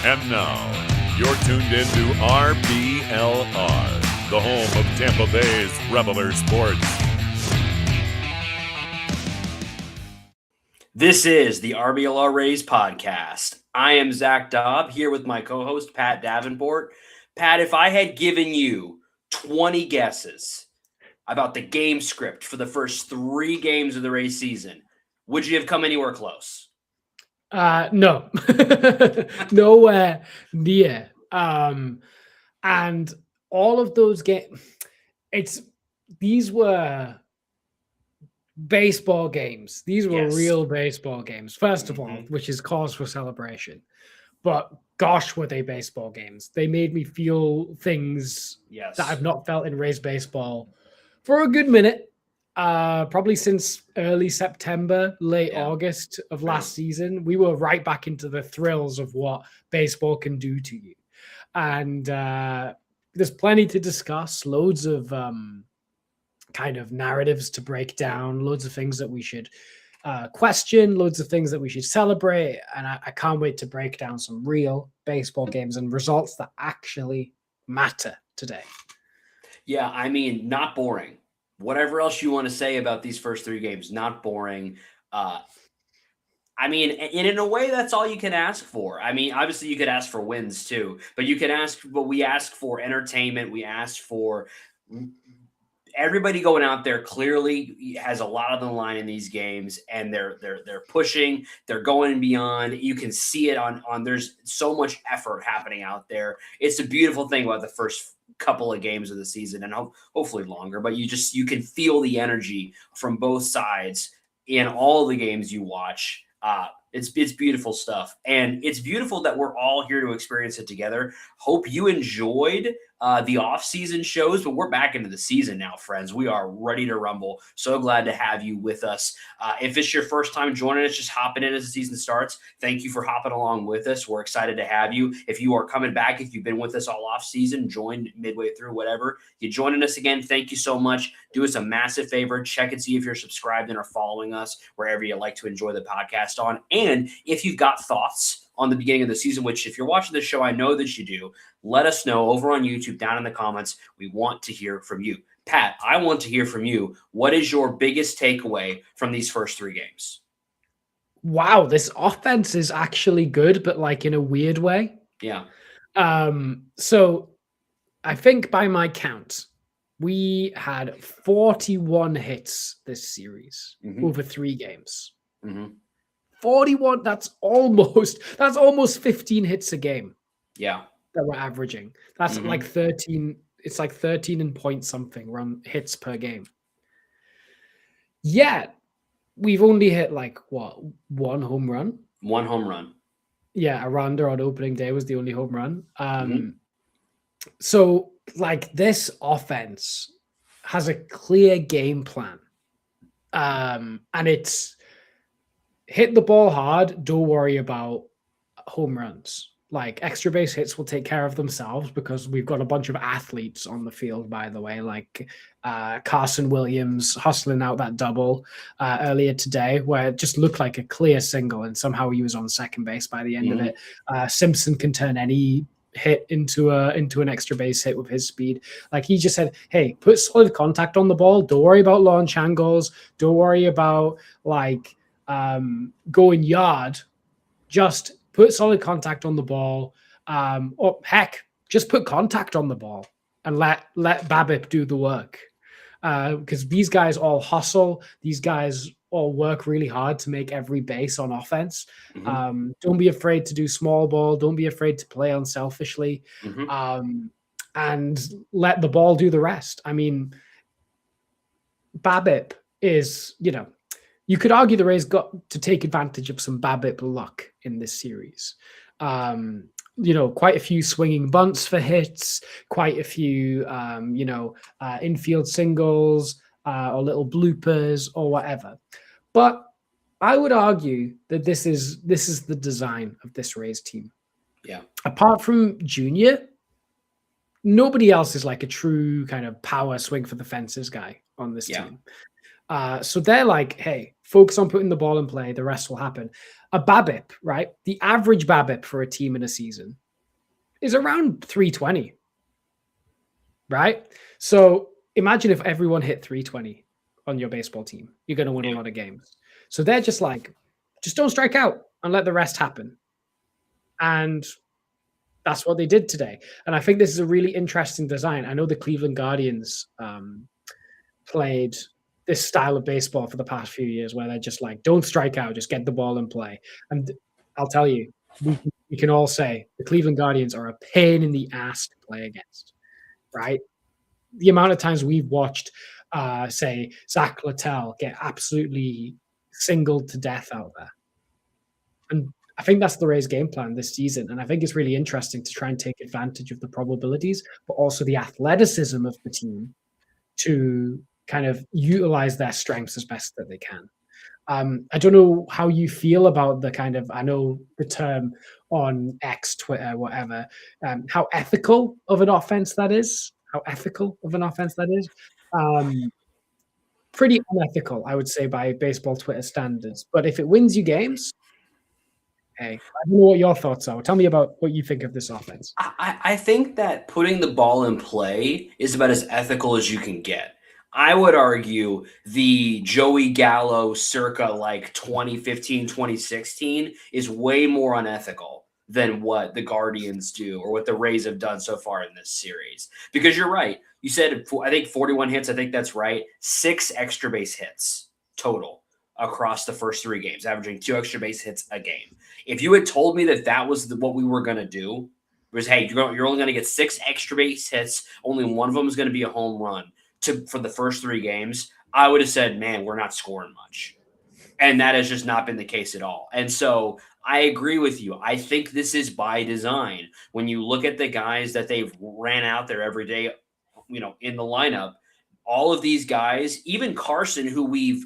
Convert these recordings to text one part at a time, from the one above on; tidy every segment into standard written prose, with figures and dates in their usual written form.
And now, you're tuned into RBLR, the home of Tampa Bay's RBLR Sports. This is the RBLR Rays podcast. I am Zach Dobb here with my co-host, Pat Davenport. Pat, if I had given you 20 guesses about the game script for the first 3 games of the Rays season, would you have come anywhere close? No, nowhere near. And all of those games, these were baseball games. These were real baseball games, first of all, which is cause for celebration. But gosh, were they baseball games. They made me feel things that I've not felt in Rays baseball for a good minute. Probably since early September, late August of last season. We were right back into the thrills of what baseball can do to you. And there's plenty to discuss, loads of kind of narratives to break down, loads of things that we should question, loads of things that we should celebrate. And I can't wait to break down some real baseball games and results that actually matter today. Yeah, I mean, not boring. Whatever else you want to say about these first 3 games, not boring. I mean, and in a way, that's all you can ask for. I mean, obviously, you could ask for wins too, but we ask for entertainment. We ask for everybody going out there clearly has a lot on the line in these games, and they're pushing, they're going beyond. You can see it on there's so much effort happening out there. It's a beautiful thing about the first couple of games of the season, and hopefully longer, but you can feel the energy from both sides in all the games you watch. It's beautiful stuff, and it's beautiful that we're all here to experience it together. Hope you enjoyed the off-season shows, but we're back into the season now, friends. We are ready to rumble. So glad to have you with us. If it's your first time joining us, just hopping in as the season starts, thank you for hopping along with us. We're excited to have you. If you are coming back, if you've been with us all off-season, joined midway through, whatever, you're joining us again, thank you so much. Do us a massive favor. Check and see if you're subscribed and are following us wherever you like to enjoy the podcast on. And if you've got thoughts on the beginning of the season, which if you're watching this show, I know that you do, let us know over on YouTube down in the comments. We want to hear from you. Pat, I want to hear from you. What is your biggest takeaway from these first 3 games? Wow, this offense is actually good, but like in a weird way. Yeah. So I think by my count, we had 41 hits this series over 3 games. 41, that's almost 15 hits a game. Yeah. That we're averaging. That's like 13. It's like 13 and point something run hits per game. Yet we've only hit like one home run? One home run. Yeah, Aranda on opening day was the only home run. So like this offense has a clear game plan. And it's hit the ball hard. Don't worry about home runs. Like extra base hits will take care of themselves because we've got a bunch of athletes on the field, by the way, like Carson Williams hustling out that double earlier today where it just looked like a clear single and somehow he was on second base by the end of it. Simpson can turn any hit into an extra base hit with his speed. Like he just said, hey, put solid contact on the ball. Don't worry about launch angles. Don't worry about like going yard. Just put solid contact on the ball. Or heck, just put contact on the ball and let BABIP do the work. Because these guys all hustle. These guys all work really hard to make every base on offense. Don't be afraid to do small ball. Don't be afraid to play unselfishly. And let the ball do the rest. I mean, BABIP is, you could argue the Rays got to take advantage of some BABIP luck in this series. Quite a few swinging bunts for hits, quite a few, infield singles or little bloopers or whatever. But I would argue that this is the design of this Rays team. Yeah. Apart from Junior, nobody else is like a true kind of power swing for the fences guy on this team. So they're like, hey, focus on putting the ball in play. The rest will happen. A BABIP, right? The average BABIP for a team in a season is around 320, right? So imagine if everyone hit 320 on your baseball team, you're going to win a lot of games. So they're just like, just don't strike out and let the rest happen. And that's what they did today. And I think this is a really interesting design. I know the Cleveland Guardians played this style of baseball for the past few years where they're just like, don't strike out, just get the ball and play. And I'll tell you, we can all say the Cleveland Guardians are a pain in the ass to play against, right? The amount of times we've watched, say, Zach Littell get absolutely singled to death out there. And I think that's the Rays' game plan this season. And I think it's really interesting to try and take advantage of the probabilities, but also the athleticism of the team to kind of utilize their strengths as best that they can. I don't know how you feel about the kind of, I know the term on X, Twitter, whatever, how ethical of an offense that is. Pretty unethical, I would say, by baseball Twitter standards. But if it wins you games, hey, I don't know what your thoughts are. Tell me about what you think of this offense. I think that putting the ball in play is about as ethical as you can get. I would argue the Joey Gallo circa like 2015, 2016 is way more unethical than what the Guardians do or what the Rays have done so far in this series. Because you're right. You said, I think 41 hits. I think that's right. 6 extra base hits total across the first 3 games, averaging 2 extra base hits a game. If you had told me that that was what we were going to do, was, hey, you're only going to get 6 extra base hits, only one of them is going to be a home run for the first 3 games, I would have said, man, we're not scoring much. And that has just not been the case at all. And so I agree with you. I think this is by design. When you look at the guys that they've ran out there every day, in the lineup, all of these guys, even Carson, who we've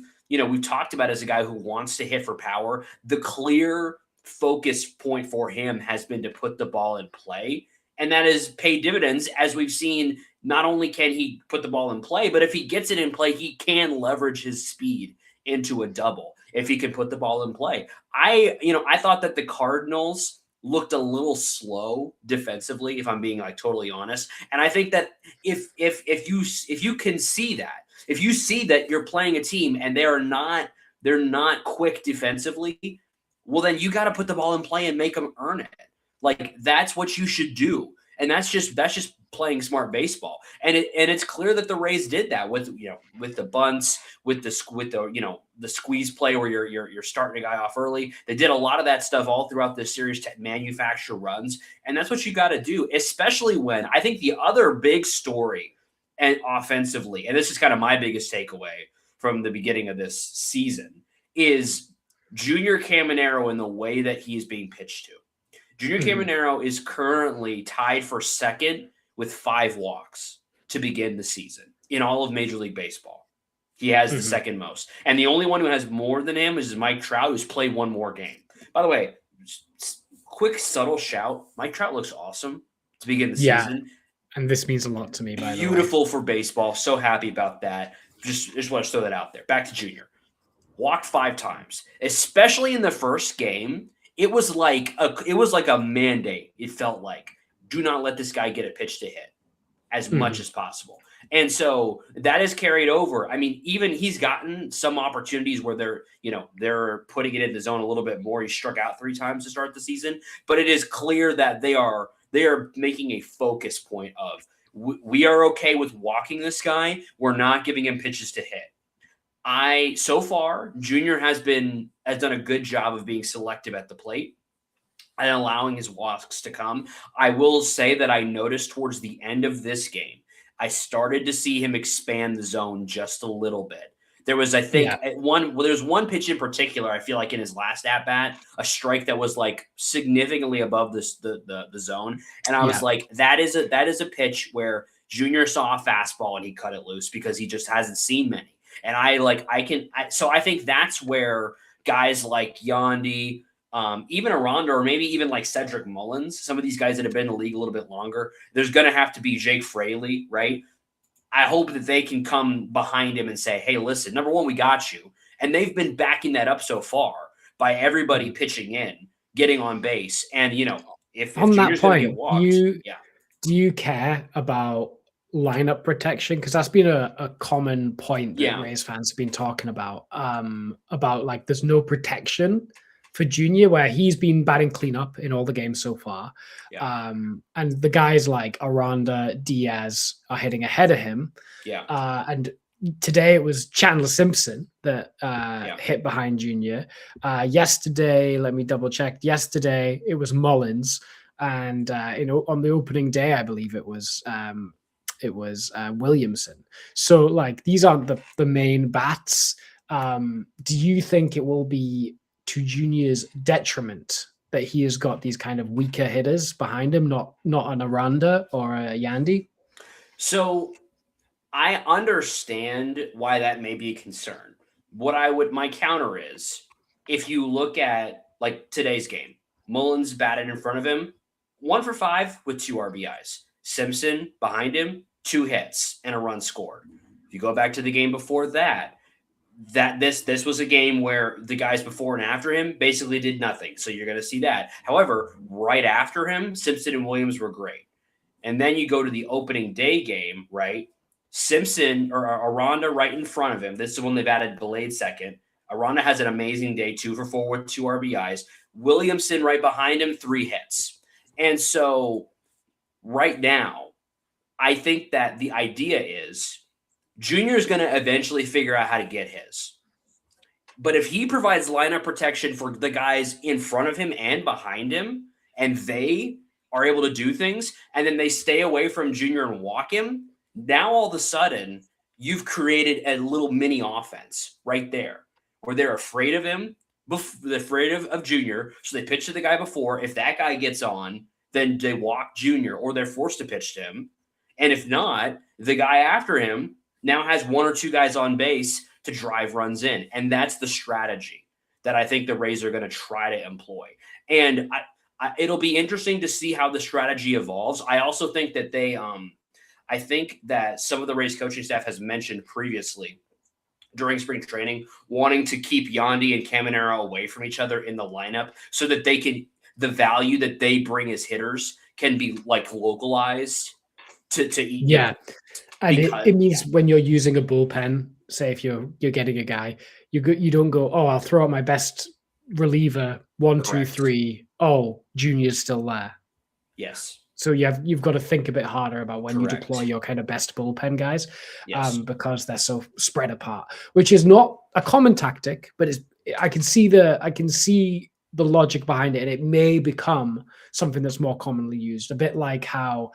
talked about as a guy who wants to hit for power, the clear focus point for him has been to put the ball in play. And that has paid dividends, as we've seen. Not only can he put the ball in play, but if he gets it in play, he can leverage his speed into a double if he can put the ball in play. I thought that the Cardinals looked a little slow defensively, if I'm being like totally honest. And I think that if you can see that, if you see that you're playing a team and they're not quick defensively, well, then you got to put the ball in play and make them earn it. Like, that's what you should do. And that's just playing smart baseball. And it's clear that the Rays did that with the bunts, with the squeeze play where you're starting a guy off early. They did a lot of that stuff all throughout this series to manufacture runs. And that's what you got to do, especially when I think the other big story and offensively, and this is kind of my biggest takeaway from the beginning of this season, is Junior Caminero and the way that he is being pitched to. Junior Caminero is currently tied for second with 5 walks to begin the season in all of Major League Baseball. He has the second most. And the only one who has more than him is Mike Trout, who's played 1 more game. By the way, quick subtle shout. Mike Trout looks awesome to begin the season. And this means a lot to me, by the way. Beautiful for baseball. So happy about that. Just want to throw that out there. Back to Junior. Walked 5 times, especially in the first game. It was like a mandate. It felt like, do not let this guy get a pitch to hit as much as possible. And so that is carried over. I mean, even he's gotten some opportunities where they're putting it in the zone a little bit more. He struck out 3 times to start the season, but it is clear that they are making a focus point of, we are okay with walking this guy. We're not giving him pitches to hit. So far, Junior has done a good job of being selective at the plate and allowing his walks to come. I will say that I noticed towards the end of this game, I started to see him expand the zone just a little bit. There was, I think, there's one pitch in particular, I feel like in his last at-bat, a strike that was like significantly above the zone. And I was like, that is a pitch where Junior saw a fastball and he cut it loose because he just hasn't seen many. And so I think that's where guys like Yandy, even Aranda, or maybe even like Cedric Mullins, some of these guys that have been in the league a little bit longer, there's going to have to be Jake Fraley, right? I hope that they can come behind him and say, hey, listen, number one, we got you. And they've been backing that up so far by everybody pitching in, getting on base. And, If On that Junior's going to get point, walked, do you care about lineup protection? Because that's been a common point that Rays fans have been talking about like there's no protection for Junior, where he's been batting cleanup in all the games so far. Yeah. And the guys like Aranda, Diaz are hitting ahead of him. Yeah. And today it was Chandler Simpson that hit behind Junior. Yesterday, let me double check. Yesterday it was Mullins, and on the opening day, I believe it was Williamson. So like these aren't the main bats. Do you think it will be to Junior's detriment that he has got these kind of weaker hitters behind him, not an Aranda or a Yandy? So I understand why that may be a concern. My counter is, if you look at like today's game, Mullins batted in front of him, 1 for 5 with 2 RBIs. Simpson behind him, 2 hits and a run scored. If you go back to the game before that this was a game where the guys before and after him basically did nothing. So you're going to see that. However, right after him, Simpson and Williams were great. And then you go to the opening day game, right? Simpson or Aranda right in front of him. This is when they've added delayed second. Aranda has an amazing day, 2 for 4 with 2 RBIs. Williamson right behind him, 3 hits. And so right now, I think that the idea is Junior is going to eventually figure out how to get his. But if he provides lineup protection for the guys in front of him and behind him, and they are able to do things, and then they stay away from Junior and walk him, now all of a sudden you've created a little mini offense right there where they're afraid of him, they're afraid of Junior, so they pitch to the guy before. If that guy gets on, then they walk Junior, or they're forced to pitch to him. And if not, the guy after him now has 1 or 2 guys on base to drive runs in. And that's the strategy that I think the Rays are going to try to employ. And it'll be interesting to see how the strategy evolves. I also think that I think that some of the Rays coaching staff has mentioned previously during spring training wanting to keep Yandy and Caminero away from each other in the lineup so that the value that they bring as hitters can be like localized to eat. Yeah. And it means when you're using a bullpen, say if you're getting a guy, you don't go, oh, I'll throw out my best reliever, 1, 2, 3. Oh, Junior's still there. Yes. So you've got to think a bit harder about when you deploy your kind of best bullpen guys, because they're so spread apart, which is not a common tactic, but I can see the logic behind it, and it may become something that's more commonly used. A bit like how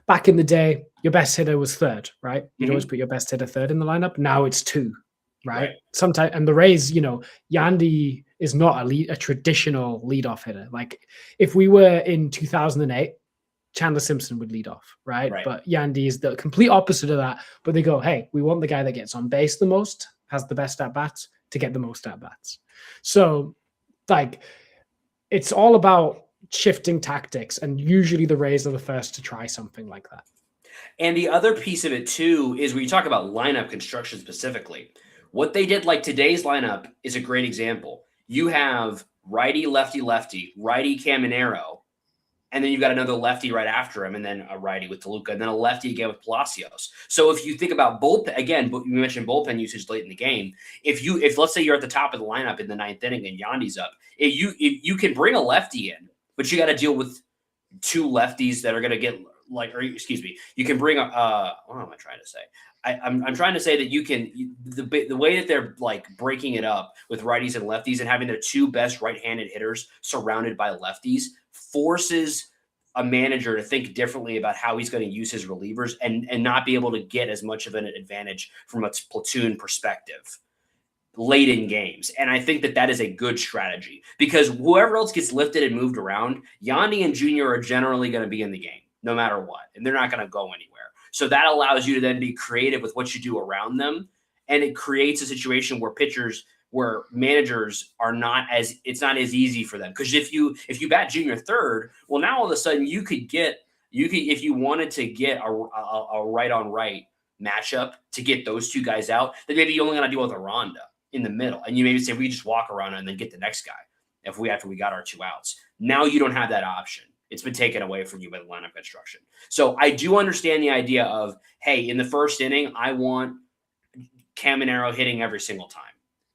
back in the day, your best hitter was third, right? You'd always put your best hitter third in the lineup. Now it's 2, right? Sometimes, and the Rays, Yandy is not a traditional leadoff hitter. Like if we were in 2008, Chandler Simpson would lead off, right? But Yandy is the complete opposite of that. But they go, hey, we want the guy that gets on base the most, has the best at-bats to get the most at-bats. So like it's all about shifting tactics, and usually the Rays are the first to try something like that. And the other piece of it too is when you talk about lineup construction specifically, what they did, like today's lineup is a great example. You have righty, lefty, righty Caminero, and then you've got another lefty right after him, and then a righty with DeLuca, and then a lefty again with Palacios. So if you think about bullpen, again, you mentioned bullpen usage late in the game. If let's say you're at the top of the lineup in the 9th inning and Yandy's up, if you can bring a lefty in, but you got to deal with 2 lefties that are going to get you can bring what am I trying to say? I'm trying to say that you can the way that they're like breaking it up with righties and lefties and having their 2 best right-handed hitters surrounded by lefties forces a manager to think differently about how he's going to use his relievers and not be able to get as much of an advantage from a platoon perspective late in games. And I think that is a good strategy because whoever else gets lifted and moved around, Yandy and Junior are generally going to be in the game no matter what, and they're not going to go anywhere. So that allows you to then be creative with what you do around them, and it creates a situation where managers it's not as easy for them. Because if you bat Junior third, well, now all of a sudden you could if you wanted to get a right on right matchup to get those 2 guys out, then maybe you only got to deal with Aranda in the middle, and you maybe say we just walk around and then get the next guy. after we got our 2 outs. Now you don't have that option. It's been taken away from you by the lineup construction. So I do understand the idea of, hey, in the first inning, I want Caminero hitting every single time.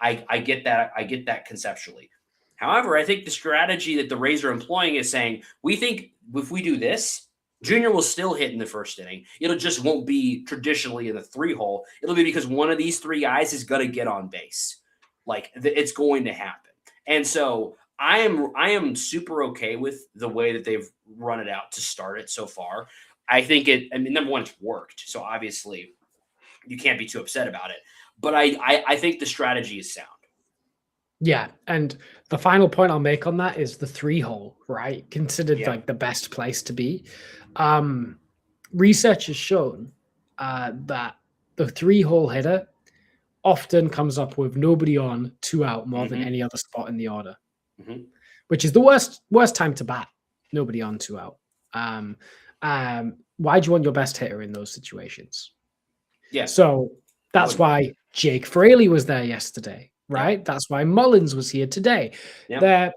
I get that. I get that conceptually. However, I think the strategy that the Rays are employing is saying, we think if we do this, Junior will still hit in the first inning. It'll just won't be traditionally in the 3-hole. It'll be because one of these 3 guys is going to get on base. Like it's going to happen. And so I am super okay with the way that they've run it out to start it so far. I think number one, it's worked. So obviously you can't be too upset about it. But I think the strategy is sound. Yeah, and the final point I'll make on that is the 3-hole, right? Considered like the best place to be. Research has shown that the 3-hole hitter often comes up with nobody on, 2 out more than any other spot in the order, which is the worst time to bat. Nobody on, 2 out. Why do you want your best hitter in those situations? Yeah. So that's why Jake Fraley was there yesterday, right? That's why Mullins was here today. They're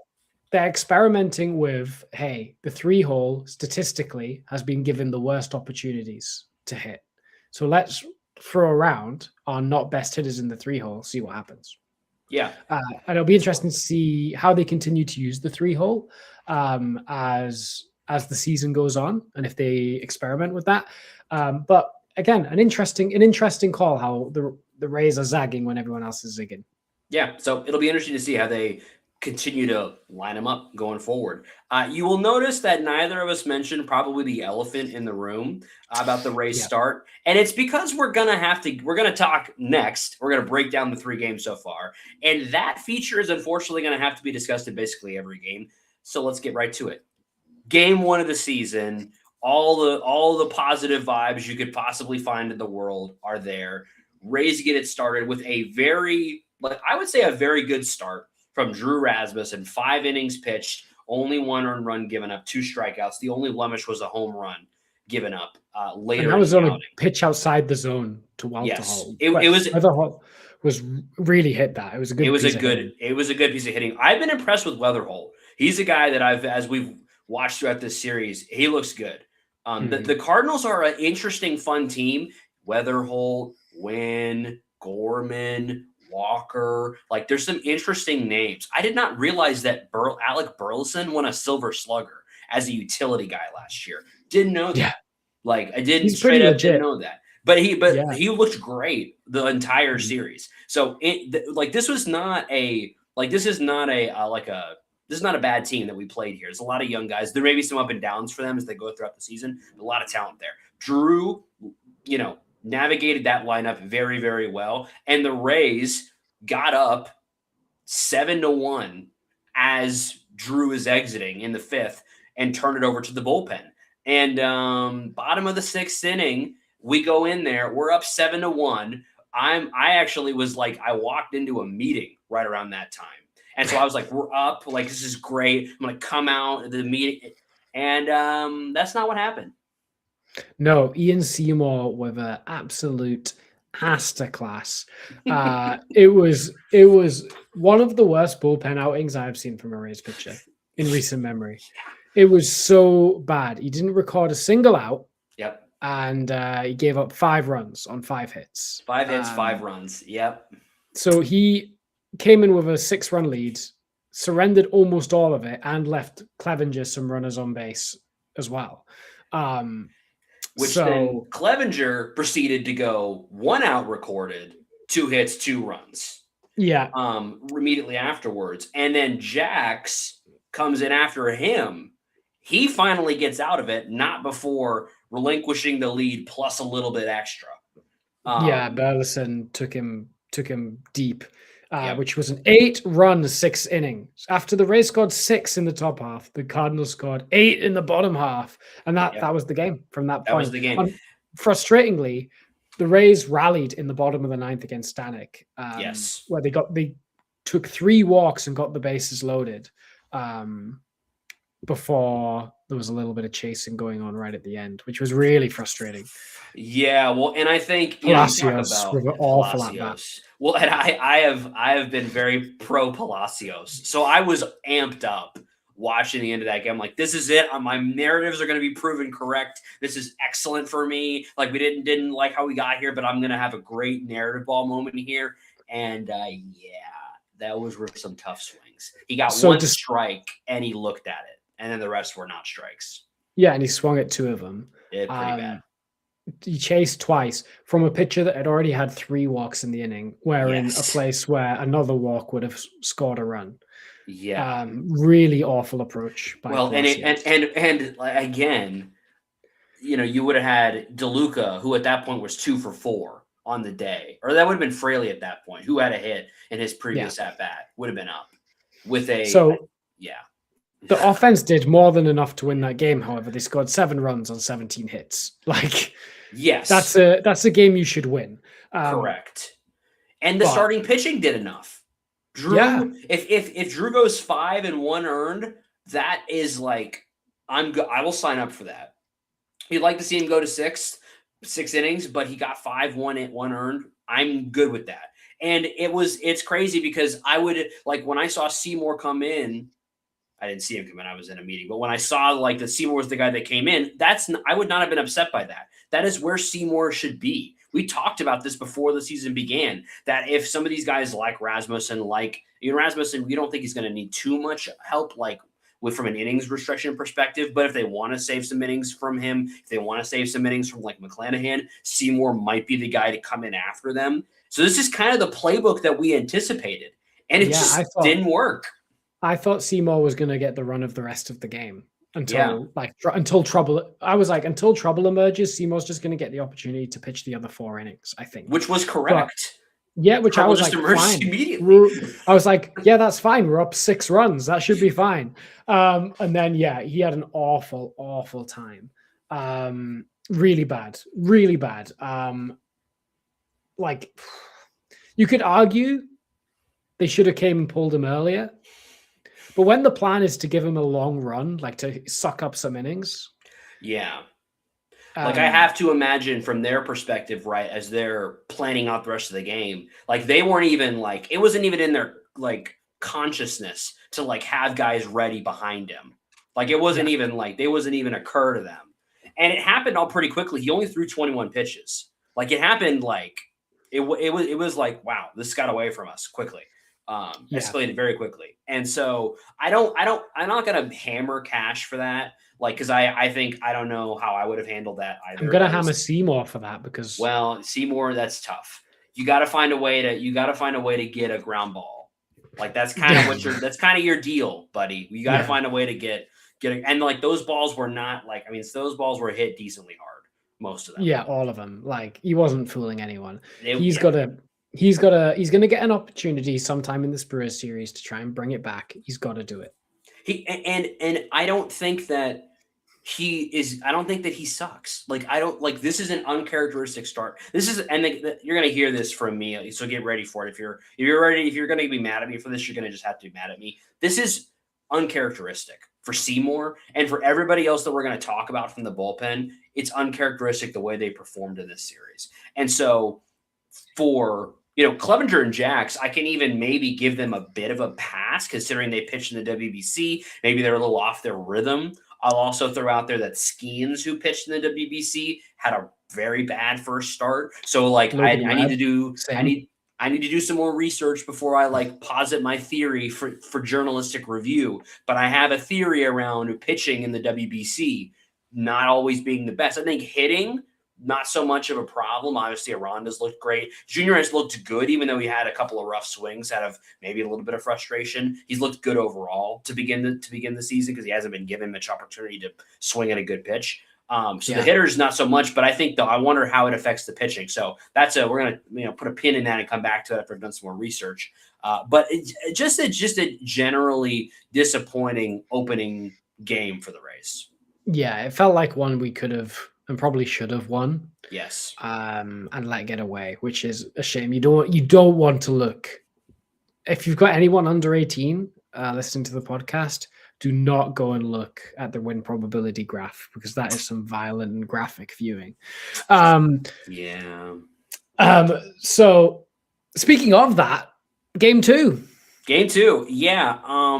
experimenting with, hey, the 3-hole statistically has been given the worst opportunities to hit. So let's throw around our not best hitters in the 3-hole, see what happens. Yeah. And it'll be interesting to see how they continue to use the 3-hole as the season goes on and if they experiment with that. But again, an interesting call how the Rays are zagging when everyone else is zigging. Yeah, so it'll be interesting to see how they continue to line them up going forward. You will notice that neither of us mentioned probably the elephant in the room about the Rays start. And it's because we're going to talk next. We're going to break down the 3 games so far. And that feature is unfortunately going to have to be discussed in basically every game. So let's get right to it. Game 1 of the season, all the positive vibes you could possibly find in the world are there. Rays get it started with a very good start from Drew Rasmussen. 5 innings pitched, only 1 earned run given up, 2 strikeouts. The only blemish was a home run given up later. And that was on a pitch outside the zone to Walter Hall. Weatherhall was really hit that. It was a good piece of hitting. I've been impressed with Weatherhall. He's a guy that as we've watched throughout this series, he looks good. The Cardinals are an interesting, fun team. Weatherhall, Wynn, Gorman, Walker. Like, there's some interesting names. I did not realize that Alec Burleson won a Silver Slugger as a utility guy last year. Didn't know that. Yeah. Like, I didn't straight up didn't know that. But he looked great the entire series. So this is not a bad team that we played here. There's a lot of young guys. There may be some up and downs for them as they go throughout the season. But a lot of talent there. Drew, navigated that lineup very, very well. And the Rays got up 7-1 as Drew is exiting in the 5th and turned it over to the bullpen. And bottom of the 6th inning, we go in there. We're up 7-1. I actually was like, I walked into a meeting right around that time. And so I was like, we're up. Like, this is great. I'm going to come out of the meeting. And that's not what happened. No, Ian Seymour with an absolute masterclass. It was one of the worst bullpen outings I've seen from a Rays pitcher in recent memory. It was so bad. He didn't record a single out. Yep. And he gave up 5 runs on 5 hits. 5 hits, 5 runs. Yep. So he came in with a 6-run lead, surrendered almost all of it, and left Clevenger some runners on base as well. Then Clevenger proceeded to go 1 out recorded, 2 hits, 2 runs. Yeah. Immediately afterwards. And then Jax comes in after him. He finally gets out of it, not before relinquishing the lead plus a little bit extra. Burleson took him deep. Which was an 8-run 6 innings. After the Rays scored 6 in the top half, the Cardinals scored 8 in the bottom half. And that was the game from that point. That was the game. Frustratingly, the Rays rallied in the bottom of the 9th against Stanek. Where they took 3 walks and got the bases loaded. before there was a little bit of chasing going on right at the end, which was really frustrating. Yeah, well, and I think you Palacios talk were about awful at that. Palacios. Well, and I have been very pro Palacios, so I was amped up watching the end of that game. I'm like, this is it. My narratives are going to be proven correct. This is excellent for me. Like we didn't like how we got here, but I'm going to have a great narrative ball moment here. And that was some tough swings. He got one strike and he looked at it, and then the rest were not strikes. Yeah, and he swung at 2 of them. Pretty bad. He chased twice from a pitcher that had already had 3 walks in the inning, in a place where another walk would have scored a run. Yeah, really awful approach. And again, you would have had DeLuca, who at that point was 2 for 4 on the day, or that would have been Fraley at that point, who had a hit in his previous at bat, would have been up with a. So the offense did more than enough to win that game. However, they scored 7 runs on 17 hits. Yes, that's a game you should win. Correct. And the starting pitching did enough. Drew, if Drew goes 5 and 1 earned, that is I will sign up for that. You'd like to see him go to 6 innings, but he got 5, 1 earned. I'm good with that. And it's crazy because I would when I saw Seymour come in. I didn't see him come in. I was in a meeting. But when I saw that Seymour was the guy that came in, I would not have been upset by that. That is where Seymour should be. We talked about this before the season began, that if some of these guys like Rasmussen, Rasmussen, we don't think he's going to need too much help, from an innings restriction perspective. But if they want to save some innings from him, if they want to save some innings from McClanahan, Seymour might be the guy to come in after them. So this is kind of the playbook that we anticipated. And it didn't work. I thought Seymour was going to get the run of the rest of the game until trouble. I was until trouble emerges, Seymour's just going to get the opportunity to pitch the other 4 innings, I think. Which was correct. Which trouble I was fine. Immediately. I was that's fine. We're up 6 runs. That should be fine. And then, he had an awful, awful time. Really bad. Really bad. You could argue they should have came and pulled him earlier. But when the plan is to give him a long run, to suck up some innings. Yeah. I have to imagine from their perspective, right, as they're planning out the rest of the game, they weren't even it wasn't even in their consciousness to have guys ready behind him. It wasn't even they wasn't even occur to them. And it happened all pretty quickly. He only threw 21 pitches. It happened it was wow, this got away from us quickly. Escalated very quickly. And so I'm not going to hammer Cash for that. Cause I think, I don't know how I would have handled that either. I'm going to hammer Seymour for that because Seymour, that's tough. You got to find a way to get a ground ball. That's kind of that's kind of your deal, buddy. You got to find a way to get and those balls were not those balls were hit decently hard. Most of them. Yeah. All of them. He wasn't fooling anyone. He's going to get an opportunity sometime in the Spurs series to try and bring it back. He's got to do it. And I don't think that I don't think that he sucks. This is an uncharacteristic start. This is, and you're going to hear this from me. So get ready for it. If you're going to be mad at me for this, you're going to just have to be mad at me. This is uncharacteristic for Seymour and for everybody else that we're going to talk about from the bullpen. It's uncharacteristic the way they performed in this series. And so for Clevenger and Jax, I can even maybe give them a bit of a pass considering they pitched in the WBC. Maybe they're a little off their rhythm. I'll also throw out there that Skeens, who pitched in the WBC, had a very bad first start. So I need to do some more research before I posit my theory for journalistic review. But I have a theory around pitching in the WBC not always being the best. I think hitting, not so much of a problem. Obviously, Aranda's looked great. Junior has looked good, even though he had a couple of rough swings out of maybe a little bit of frustration. He's looked good overall to begin the season because he hasn't been given much opportunity to swing at a good pitch. The hitters not so much, but I think I wonder how it affects the pitching. So we're gonna put a pin in that and come back to it after I've done some more research. But it's just a generally disappointing opening game for the Rays. Yeah, it felt like one we could have and probably should have won. Yes. And let get away, which is a shame. You don't want to look. If you've got anyone under 18 listening to the podcast, do not go and look at the win probability graph because that is some violent and graphic viewing. Yeah. So speaking of that, game two. Yeah.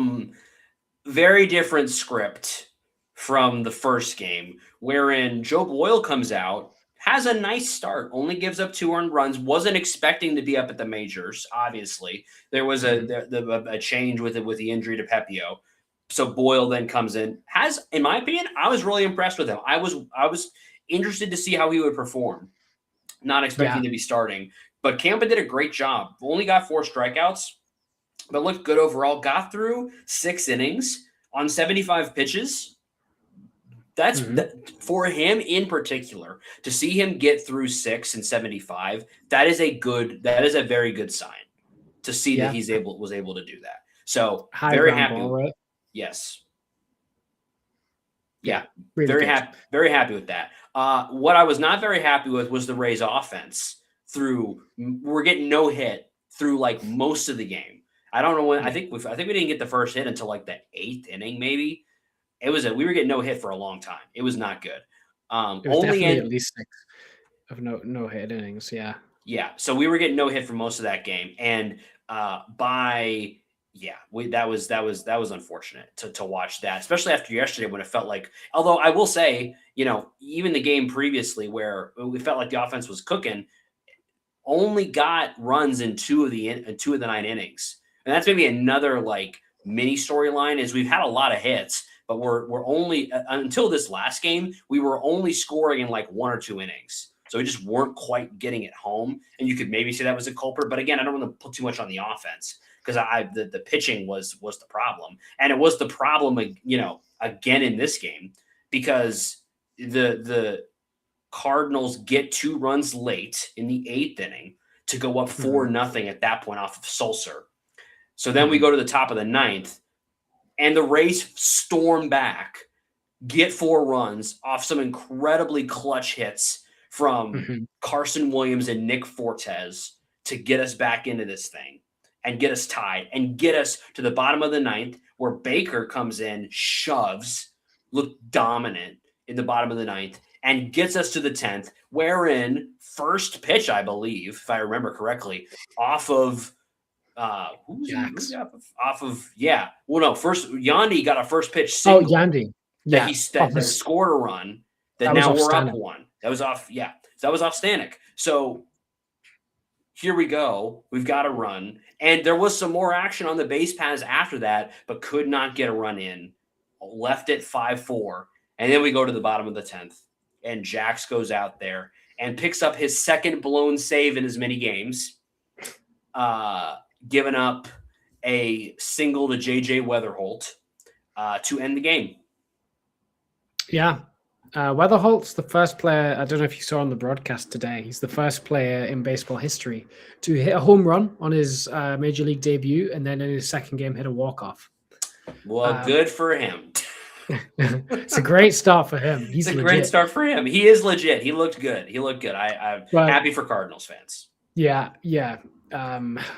Very different script from the first game, wherein Joe Boyle comes out, has a nice start, only gives up 2 earned runs, wasn't expecting to be up at the majors. Obviously, there was a change with the injury to Pepio. So Boyle then comes in, in my opinion, I was really impressed with him. I was interested to see how he would perform, not expecting to be starting. But Campa did a great job. Only got 4 strikeouts, but looked good overall. Got through 6 innings on 75 pitches. That's for him in particular, to see him get through 6 and 75. That is a very good sign to see that was able to do that. So very happy. Ball, right? Yes. Really very happy with that. What I was not very happy with was the Rays offense. We're getting no hit through like most of the game. I don't know when. I think we didn't get the first hit until like the 8th inning, maybe. We were getting no hit for a long time. It was not good. It was definitely at least 6 of no hit innings. Yeah. Yeah. So we were getting no hit for most of that game, and that was unfortunate to watch that, especially after yesterday when it felt like. Although I will say, even the game previously where we felt like the offense was cooking, only got runs in 2 of the 9 innings, and that's maybe another like mini storyline. Is we've had a lot of hits. But we're only until this last game, we were only scoring in like 1 or 2 innings. So we just weren't quite getting it home. And you could maybe say that was a culprit. But again, I don't want to put too much on the offense because the pitching was the problem. And it was the problem, again in this game, because the Cardinals get 2 runs late in the 8th inning to go up 4-0 at that point off of Sulcer. So then we go to the top of the 9th. And the Rays storm back, get 4 runs off some incredibly clutch hits from Carson Williams and Nick Fortes to get us back into this thing and get us tied and get us to the bottom of the 9th, where Baker comes in, shoves, looked dominant in the bottom of the 9th, and gets us to the 10th, wherein first pitch, I believe, if I remember correctly, off of first Yandy got a first pitch single. Yandy. Yeah. That scored a run that now we're up 1. That was off. Yeah. That was off Stanek. So here we go. We've got a run. And there was some more action on the base paths after that, but could not get a run in. Left it 5-4. And then we go to the bottom of the 10th. And Jax goes out there and picks up his second blown save in as many games. Giving up a single to J.J. Weatherholt to end the game. Yeah. Weatherholt's the first player, I don't know if you saw on the broadcast today, he's the first player in baseball history to hit a home run on his major league debut, and then in his second game hit a walk-off. Well, good for him. It's a great start for him. It's a great start for him. He is legit. He looked good. I'm happy for Cardinals fans. Yeah.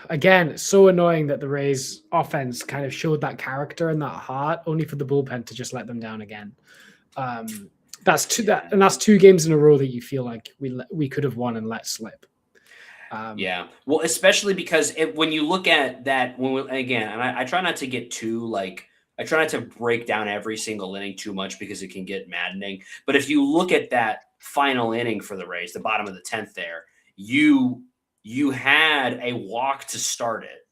Again, it's so annoying that the Rays offense kind of showed that character and that heart, only for the bullpen to just let them down again. That's 2 games in a row that you feel like we could have won and let slip. Well, especially because when you look at that, I try not to get too I try not to break down every single inning too much because it can get maddening. But if you look at that final inning for the Rays, the bottom of the 10th there, you had a walk to start it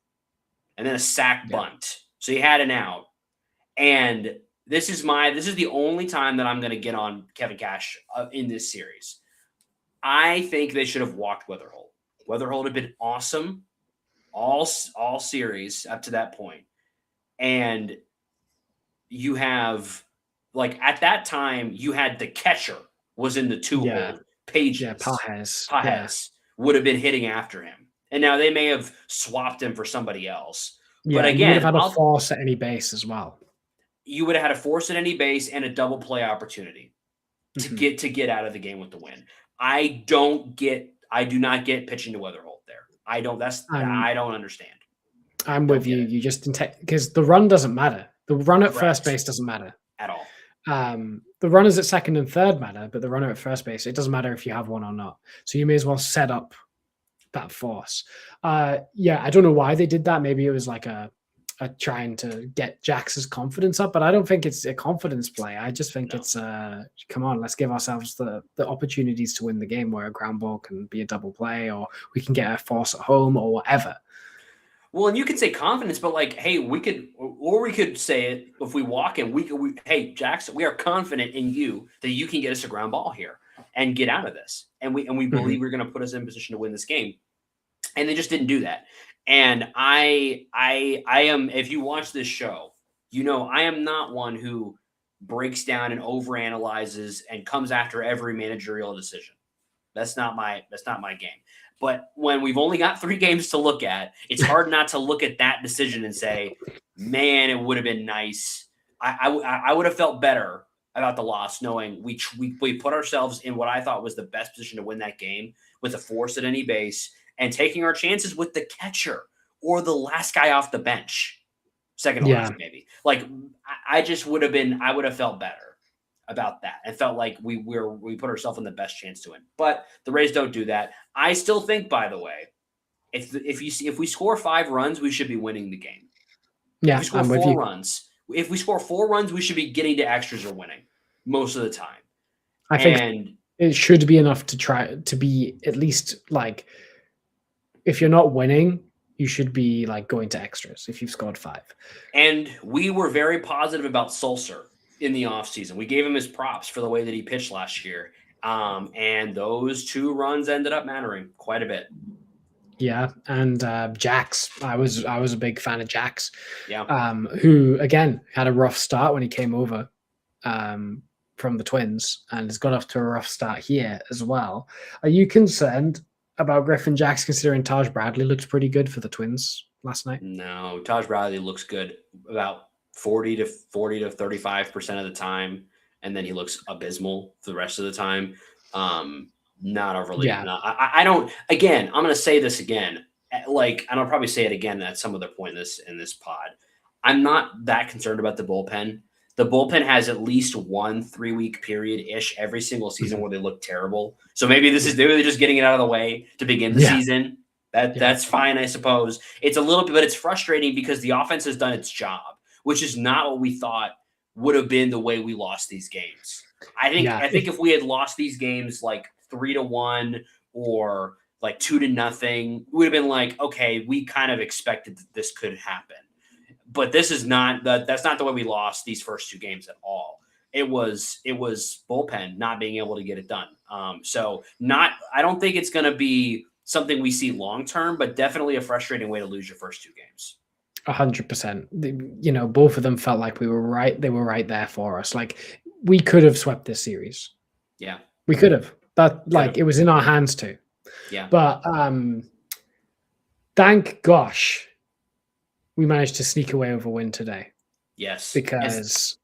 and then a sack bunt. So you had an out. And this is the only time that I'm going to get on Kevin Cash in this series. I think they should have walked Weatherholt. Weatherholt had been awesome all series up to that point. And you have, at that time, you had the catcher was in the 2-hole. Pages. Yeah, Pages. Would have been hitting after him. And now they may have swapped him for somebody else. Yeah, but again, you would have had a force at any base as well. You would have had a force at any base and a double play opportunity to get out of the game with the win. I do not get pitching to Weatherholt there. I don't understand. I'm with you. You just because the run doesn't matter. The run at first Correct. base doesn't matter. At all. The runners at second and third matter, but the runner at first base, it doesn't matter if you have one or not. So you may as well set up that force. Yeah, I don't know why they did that. Maybe it was like a trying to get Jax's confidence up, but I don't think it's a confidence play. I just think it's come on, let's give ourselves the opportunities to win the game where a ground ball can be a double play, or we can get a force at home or whatever. Well, and you could say confidence, but like, hey, we could say it if we walk in, hey, Jackson, we are confident in you that you can get us a ground ball here and get out of this. And we believe we're going to put us in position to win this game. And they just didn't do that. And I am, if you watch this show, you know, I am not one who breaks down and overanalyzes and comes after every managerial decision. That's not my game. But when we've only got 3 games to look at, it's hard not to look at that decision and say, man, it would have been nice. I would have felt better about the loss knowing we put ourselves in what I thought was the best position to win that game with a force at any base and taking our chances with the catcher or the last guy off the bench. Second to last, maybe. Like, I would have felt better about that and felt like we put ourselves in the best chance to win. But the Rays don't do that. I still think, by the way, if we score 5 runs, we should be winning the game. Yeah, if we score 4 runs, we should be getting to extras or winning most of the time. I think it should be enough to try to be at least like, if you're not winning, you should be like going to extras if you've scored 5. And we were very positive about Sulcer in the offseason. We gave him his props for the way that he pitched last year. And those 2 runs ended up mattering quite a bit. Yeah. And Jax, I was a big fan of Jax. Yeah. Who again had a rough start when he came over from the Twins and has got off to a rough start here as well. Are you concerned about Griffin Jax considering Taj Bradley looked pretty good for the Twins last night? No, Taj Bradley looks good about 40 to 35% of the time, and then he looks abysmal for the rest of the time. Not overly. Yeah. No, I don't. Again, I'm going to say this again. Like, and I'll probably say it again at some other point in this pod. I'm not that concerned about the bullpen. The bullpen has at least 1 3-week period-ish every single season where they look terrible. So maybe they're just getting it out of the way to begin the season. That's fine, I suppose. It's a little bit, but it's frustrating because the offense has done its job, which is not what we thought would have been the way we lost these games. I think if we had lost these games like 3-1 or like 2-0, we would have been like, okay, we kind of expected that this could happen. But this is that's not the way we lost these first 2 games at all. It was bullpen not being able to get it done. I don't think it's going to be something we see long term, but definitely a frustrating way to lose your first 2 games. 100%. You know, both of them felt like we were right. They were right there for us. Like, we could have swept this series. Yeah, we could have. It was in our hands too. Yeah. But thank gosh we managed to sneak away with a win today. Yes. Because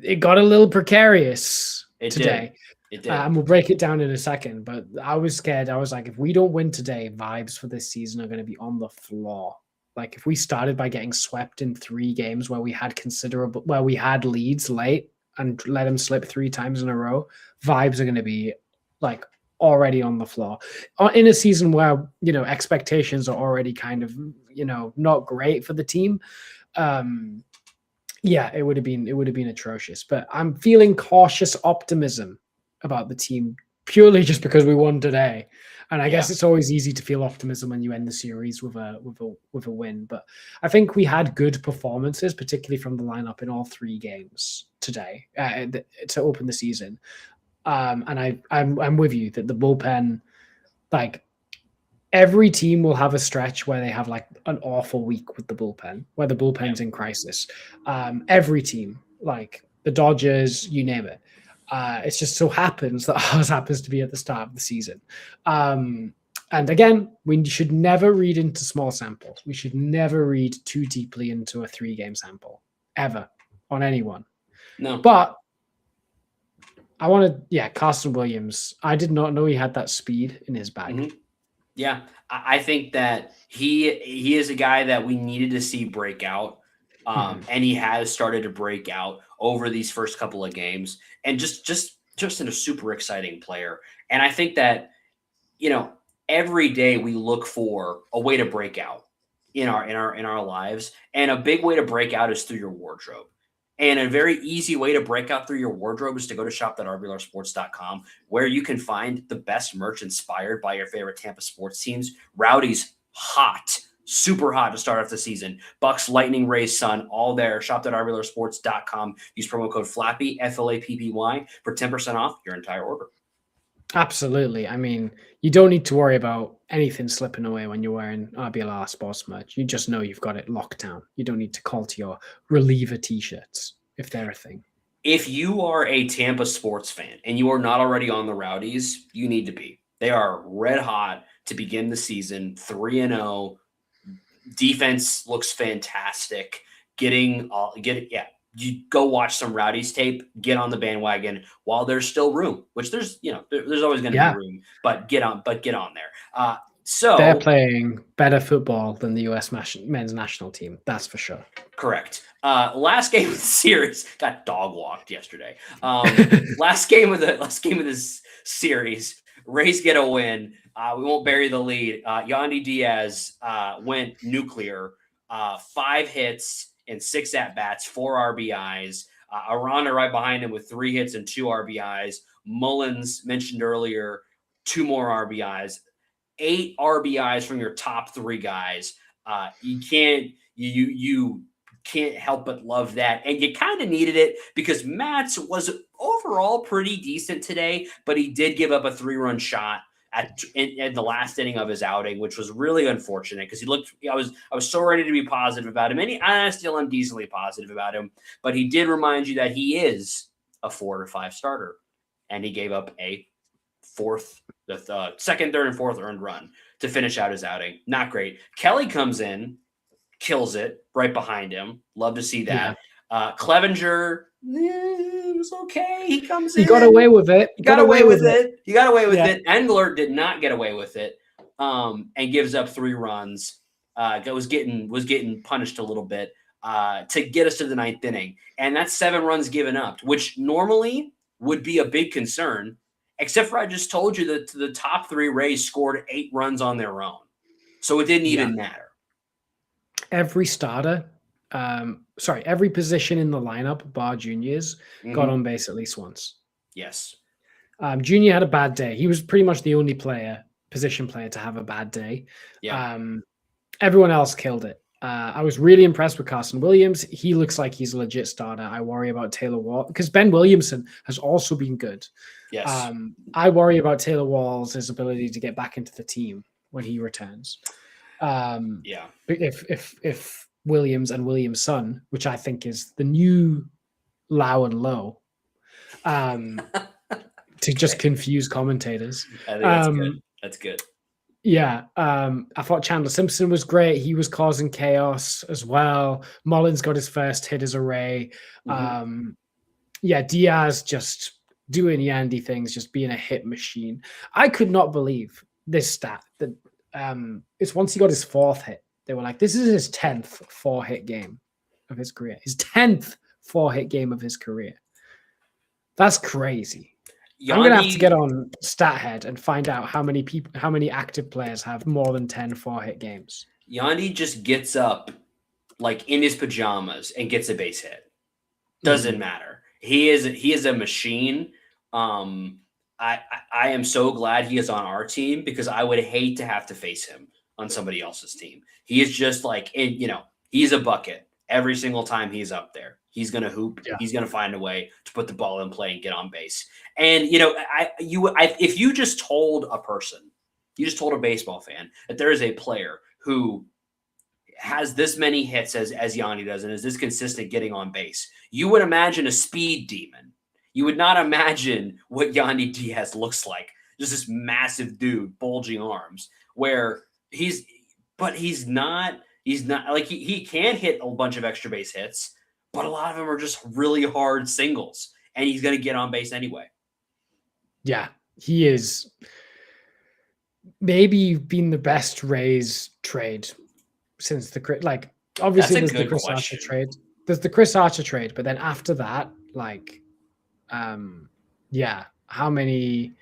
it got a little precarious today. It did. And we'll break it down in a second. But I was scared. I was like, if we don't win today, vibes for this season are going to be on the floor. Like, if we started by getting swept in 3 games where we had leads late and let them slip 3 times in a row, vibes are going to be like already on the floor in a season where, you know, expectations are already kind of, you know, not great for the team. It would have been atrocious, but I'm feeling cautious optimism about the team purely just because we won today. And I guess it's always easy to feel optimism when you end the series with a win. But I think we had good performances, particularly from the lineup in all 3 games today to open the season. And I'm with you that the bullpen, like, every team will have a stretch where they have like an awful week with the bullpen, where the bullpen's in crisis. Every team, like the Dodgers, you name it. It just so happens that ours happens to be at the start of the season. And again, we should never read into small samples. We should never read too deeply into a 3-game sample, ever, on anyone. No. But I wanted, Carson Williams. I did not know he had that speed in his bag. Mm-hmm. Yeah, I think that he is a guy that we needed to see break out And he has started to break out over these first couple of games, and just in a super exciting player. And I think that, every day we look for a way to break out in our lives, and a big way to break out is through your wardrobe. And a very easy way to break out through your wardrobe is to go to shop.rblrsports.com, where you can find the best merch inspired by your favorite Tampa sports teams. Rowdy's hot, super hot to start off the season. Bucks, Lightning, Rays, Sun, all there. Shop.rblrsports.com. Use promo code FLAPPY, FLAPPY, for 10% off your entire order. Absolutely. I mean, you don't need to worry about anything slipping away when you're wearing RBLR Sports merch. You just know you've got it locked down. You don't need to call to your reliever t-shirts if they're a thing. If you are a Tampa sports fan and you are not already on the Rowdies, you need to be. They are red hot to begin the season, 3-0. Defense looks fantastic. You go watch some Rowdies tape, get on the bandwagon while there's still room, which there's always going to be room, but get on there. So they're playing better football than the U.S. men's national team. That's for sure. Correct. Last game of the series got dog walked yesterday. Last game of this series, Rays get a win. We won't bury the lead. Yandy Diaz went nuclear. 5 hits and 6 at-bats, 4 RBIs. Aranda right behind him with 3 hits and 2 RBIs. Mullins, mentioned earlier, 2 more RBIs. 8 RBIs from your top 3 guys. You can't help but love that. And you kind of needed it because Matz was overall pretty decent today, but he did give up a 3-run shot in the last inning of his outing, which was really unfortunate because I was so ready to be positive about him, and I still am decently positive about him. But he did remind you that he is a 4 to 5 starter, and he gave up a second, third, and fourth earned run to finish out his outing. Not great. Kelly comes in, kills it right behind him. Love to see that. Yeah. Clevenger, it was okay. He comes in. He got away with it. He got away with it. Engler did not get away with it, and gives up 3 runs. Was getting punished a little bit to get us to the 9th inning. And that's 7 runs given up, which normally would be a big concern, except for I just told you that the top 3 Rays scored 8 runs on their own. So it didn't even matter. Every starter, every position in the lineup, bar Junior's, got on base at least once. Yes. Junior had a bad day. He was pretty much the only position player to have a bad day. Yeah. Everyone else killed it. I was really impressed with Carson Williams. He looks like he's a legit starter. I worry about Taylor Wall because Ben Williamson has also been good. Yes. I worry about Taylor Wall's ability to get back into the team when he returns. If Williams and Williams' son, which I think is the new Lau and Low, to just confuse commentators. I think that's good. That's good. Yeah. I thought Chandler Simpson was great. He was causing chaos as well. Mullins got his first hit as a Ray. Diaz just doing Yandy things, just being a hit machine. I could not believe this stat that it's once he got his 4th hit. They were like, this is his 10th 4-hit game of his career. His 10th 4-hit game of his career. That's crazy. I'm going to have to get on StatHead and find out how many active players have more than 10 4-hit games. Yandy just gets up like in his pajamas and gets a base hit. Doesn't matter. He is a machine. I am so glad he is on our team because I would hate to have to face him on somebody else's team. He is just like, he's a bucket every single time he's up there. He's going to hoop. Yeah. He's going to find a way to put the ball in play and get on base. And, if you just told a baseball fan that there is a player who has this many hits as Yandy does and is this consistent getting on base, you would imagine a speed demon. You would not imagine what Yandy Diaz looks like. Just this massive dude, bulging arms, where he's not like he can hit a bunch of extra base hits, but a lot of them are just really hard singles, and he's going to get on base anyway. Yeah, he is maybe been the best Rays trade since Obviously, That's there's a the good Chris question. Archer trade. There's the Chris Archer trade, but then after that, like, how many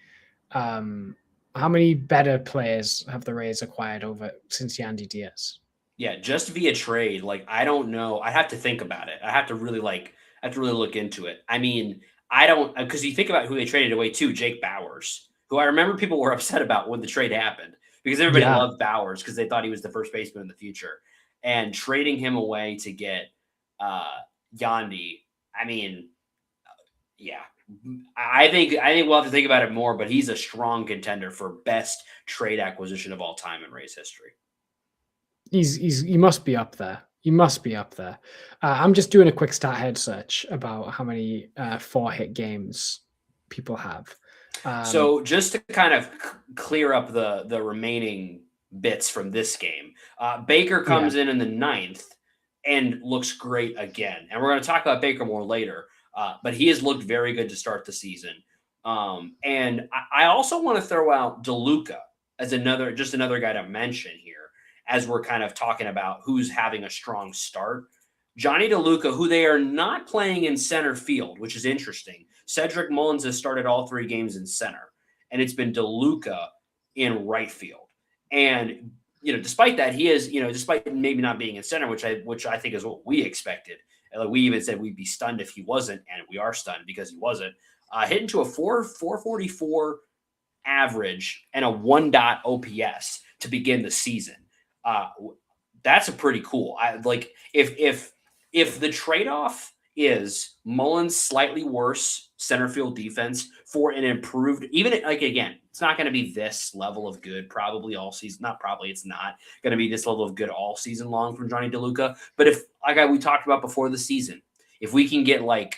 better players have the Rays acquired over since Yandy Diaz? Yeah, just via trade. Like, I don't know. I have to think about it. I have to really look into it. I mean, I don't, because you think about who they traded away to, Jake Bowers, who I remember people were upset about when the trade happened because everybody Yeah. loved Bowers because they thought he was the first baseman in the future. And trading him away to get Yandy, I mean, yeah. I think we'll have to think about it more, but he's a strong contender for best trade acquisition of all time in Rays history. He must be up there. He must be up there. I'm just doing a quick stat head search about how many 4-hit games people have. So just to kind of clear up the remaining bits from this game, Baker comes in the 9th and looks great again. And we're going to talk about Baker more later, but he has looked very good to start the season. And I also want to throw out DeLuca as another guy to mention here as we're kind of talking about who's having a strong start. Johnny DeLuca, who they are not playing in center field, which is interesting. Cedric Mullins has started all 3 games in center, and it's been DeLuca in right field. And, despite that, he is, despite maybe not being in center, which I think is what we expected. And we even said we'd be stunned if he wasn't, and we are stunned because he wasn't. Hitting to a 444 average and a 1 OPS to begin the season. That's a pretty cool. If the trade-off is Mullins' slightly worse center field defense for an improved, again, it's not going to be this level of good probably all season. It's not going to be this level of good all season long from Johnny DeLuca. But if, we talked about before the season, if we can get like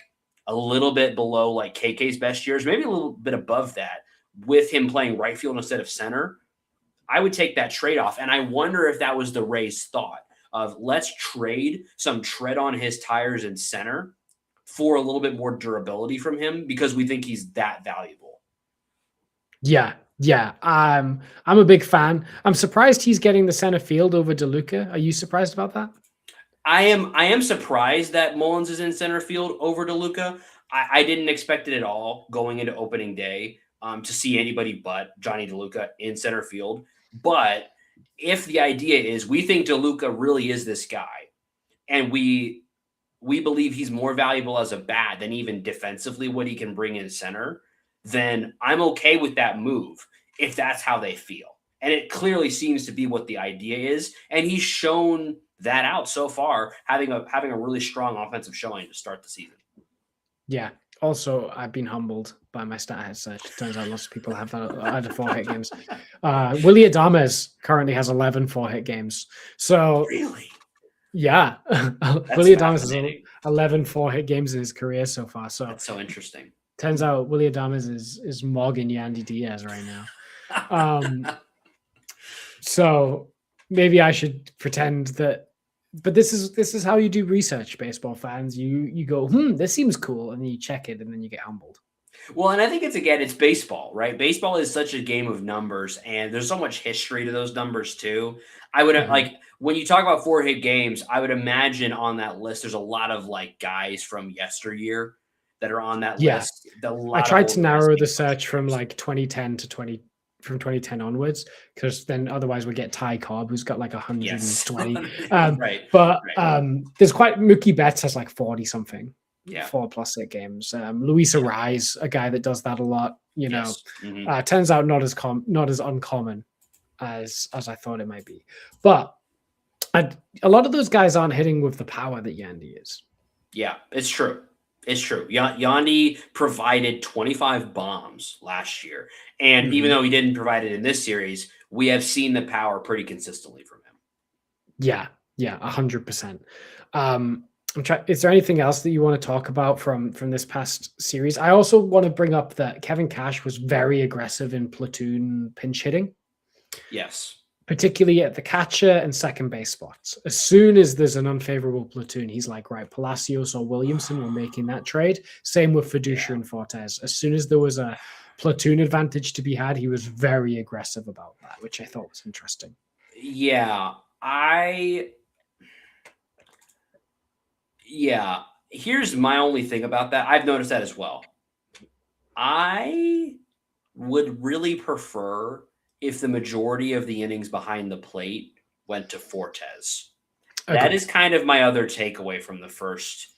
a little bit below like KK's best years, maybe a little bit above that with him playing right field instead of center, I would take that trade-off. And I wonder if that was the Rays' thought of let's trade some tread on his tires in center for a little bit more durability from him because we think he's that valuable. Yeah. I'm a big fan. I'm surprised he's getting the center field over DeLuca. Are you surprised about that? I am surprised that Mullins is in center field over DeLuca. I didn't expect it at all going into opening day to see anybody but Johnny DeLuca in center field. But if the idea is we think DeLuca really is this guy, and we believe he's more valuable as a bat than even defensively what he can bring in center, then I'm okay with that move if that's how they feel. And it clearly seems to be what the idea is. And he's shown that out so far, having a really strong offensive showing to start the season. Yeah. Also, I've been humbled by my stat head search. It turns out lots of people have had 4-hit games. Willy Adames currently has 11 4-hit games. So really, yeah, Willy Adames has 11 4-hit games in his career so far. So that's so interesting. Turns out Willy Adames is mogging Yandy Diaz right now. So maybe I should pretend that. But this is how you do research, baseball fans. You go, this seems cool, and then you check it, and then you get humbled. Well, and I think it's baseball, right? Baseball is such a game of numbers, and there's so much history to those numbers too. I would like when you talk about 4-hit games, I would imagine on that list there's a lot of like guys from yesteryear that are on that list. I tried to narrow the search from like 2010 to from 2010 onwards, because then otherwise we get Ty Cobb, who's got like 120. Right. But there's quite Mookie Betts has like 40 something. Yeah. 4+ hit games. Luis Arraez, a guy that does that a lot. Turns out not as uncommon as I thought it might be. But a lot of those guys aren't hitting with the power that Yandy is. Yeah, it's true. It's true. Yandy provided 25 bombs last year. And even though he didn't provide it in this series, we have seen the power pretty consistently from him. Yeah, 100%. Is there anything else that you want to talk about from this past series? I also want to bring up that Kevin Cash was very aggressive in platoon pinch hitting. Yes. Particularly at the catcher and second base spots. As soon as there's an unfavorable platoon, he's like, right, Palacios or Williamson were making that trade. Same with Fiducia and Fortes. As soon as there was a platoon advantage to be had, he was very aggressive about that, which I thought was interesting. Yeah, Yeah. Here's my only thing about that. I've noticed that as well. I would really prefer if the majority of the innings behind the plate went to Fortes. That Agreed. is kind of my other takeaway from the first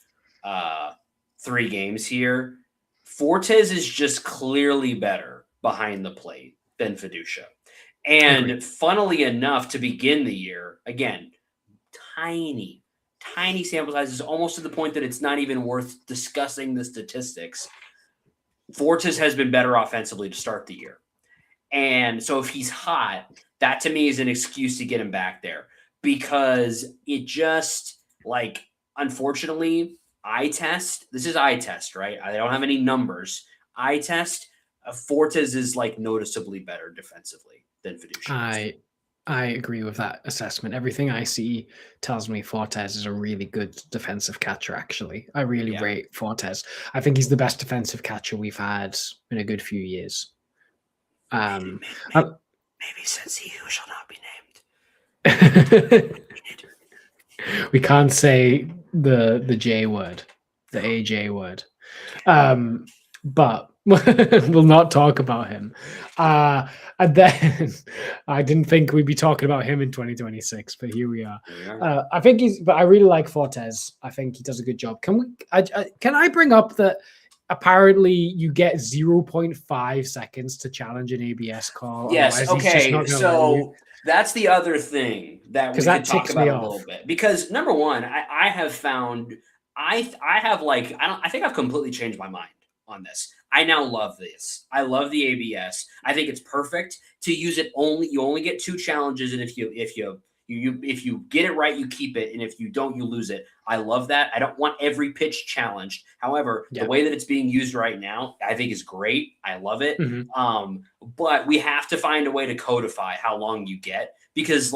3 games here. Fortes is just clearly better behind the plate than Fiducia. And Agreed. funnily enough, to begin the year, again, tiny, tiny sample sizes, almost to the point that it's not even worth discussing the statistics. Fortes has been better offensively to start the year. And so if he's hot, that to me is an excuse to get him back there because it just like, unfortunately, this is eye test, right? I don't have any numbers. Eye test, Fortes is like noticeably better defensively than Fiducia. I agree with that assessment. Everything I see tells me Fortes is a really good defensive catcher, actually. I really rate Fortes. I think he's the best defensive catcher we've had in a good few years. Maybe since he who shall not be named. We can't say the J word, the AJ word. But we'll not talk about him. And then I didn't think we'd be talking about him in 2026, but here we are. But I really like Fortes. I think he does a good job. Can I bring up that apparently you get 0.5 seconds to challenge an ABS call? Yes. Okay. So that's the other thing that we can talk about a little bit, because number one, I have found I think I've completely changed my mind on this. I now love this. I love the ABS. I think it's perfect to use it you only get 2 challenges, and if you get it right, you keep it, and if you don't, you lose it. I love that. I don't want every pitch challenged. However, the way that it's being used right now, I think is great. I love it. Mm-hmm. But we have to find a way to codify how long you get, because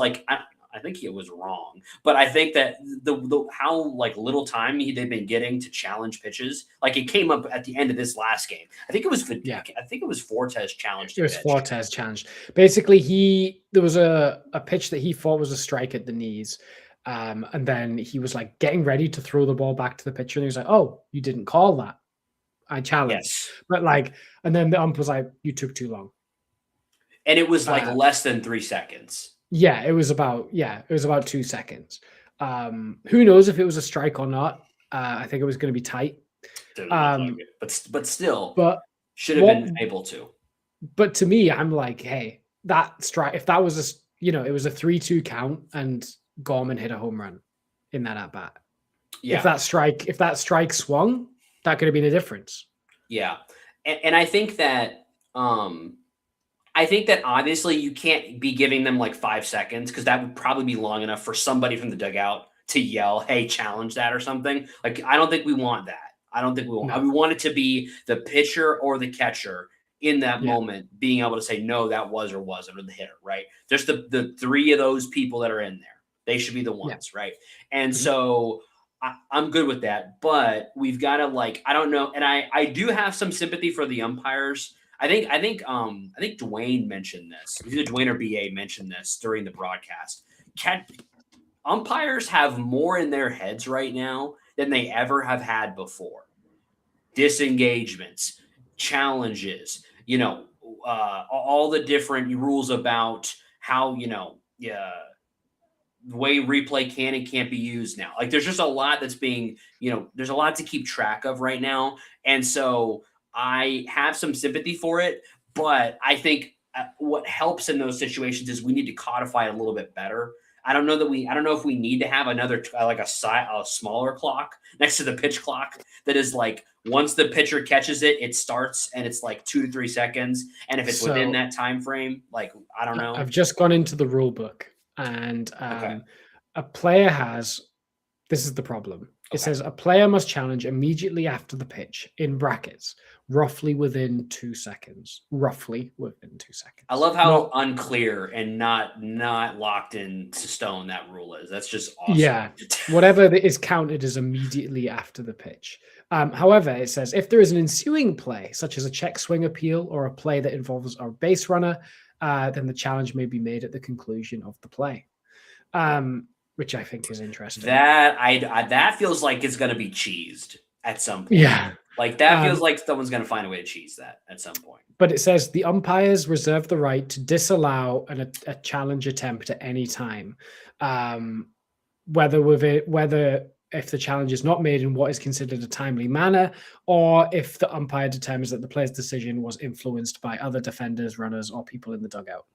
I think he was wrong, but I think that the how like little time they've been getting to challenge pitches, like it came up at the end of this last game. I think it was Fortes challenged. It was Fortes challenged. Basically, there was a pitch that he thought was a strike at the knees, and then he was like getting ready to throw the ball back to the pitcher, and he was like, "Oh, you didn't call that. I challenged." Yes. But and then the ump was like, "You took too long," and it was like less than 3 seconds. Yeah, it was about 2 seconds. Who knows if it was a strike or not? I think it was going to be tight. But still, should have been able to. But to me, I'm like, hey, that strike. If that was it was a 3-2 count and Gorman hit a home run in that at bat. Yeah. If that strike swung, that could have been a difference. Yeah, and I think that. I think that obviously you can't be giving them like 5 seconds, because that would probably be long enough for somebody from the dugout to yell, "Hey, challenge that," or something. Like, I don't think we want that. I don't think we want. No. We want it to be the pitcher or the catcher in that moment being able to say, "No, that was or wasn't," or the hitter, right? Just the 3 of those people that are in there. They should be the ones, right? And so I'm good with that, but we've got to I don't know, and I do have some sympathy for the umpires. I think Dwayne mentioned this. Either Dwayne or BA mentioned this during the broadcast. Umpires have more in their heads right now than they ever have had before. Disengagements, challenges, all the different rules about how, the way replay can and can't be used now. Like, there's just a lot that's being, there's a lot to keep track of right now. And so I have some sympathy for it, but I think what helps in those situations is we need to codify it a little bit better. I don't know if we need to have another a smaller clock next to the pitch clock that is like, once the pitcher catches it, it starts and it's like 2 to 3 seconds. And if it's within that time frame, I don't know. I've just gone into the rule book, and a player this is the problem. It says a player must challenge immediately after the pitch, in brackets, roughly within 2 seconds. Roughly within 2 seconds. I love how unclear and not locked into stone that rule is. That's just awesome. Yeah, whatever is counted is immediately after the pitch. However, it says if there is an ensuing play, such as a check swing appeal or a play that involves a base runner, then the challenge may be made at the conclusion of the play. which I think is interesting. That feels like it's going to be cheesed at some point. Yeah. Like that feels like someone's going to find a way to cheese that at some point. But it says the umpires reserve the right to disallow a challenge attempt at any time, whether if the challenge is not made in what is considered a timely manner, or if the umpire determines that the player's decision was influenced by other defenders, runners, or people in the dugout.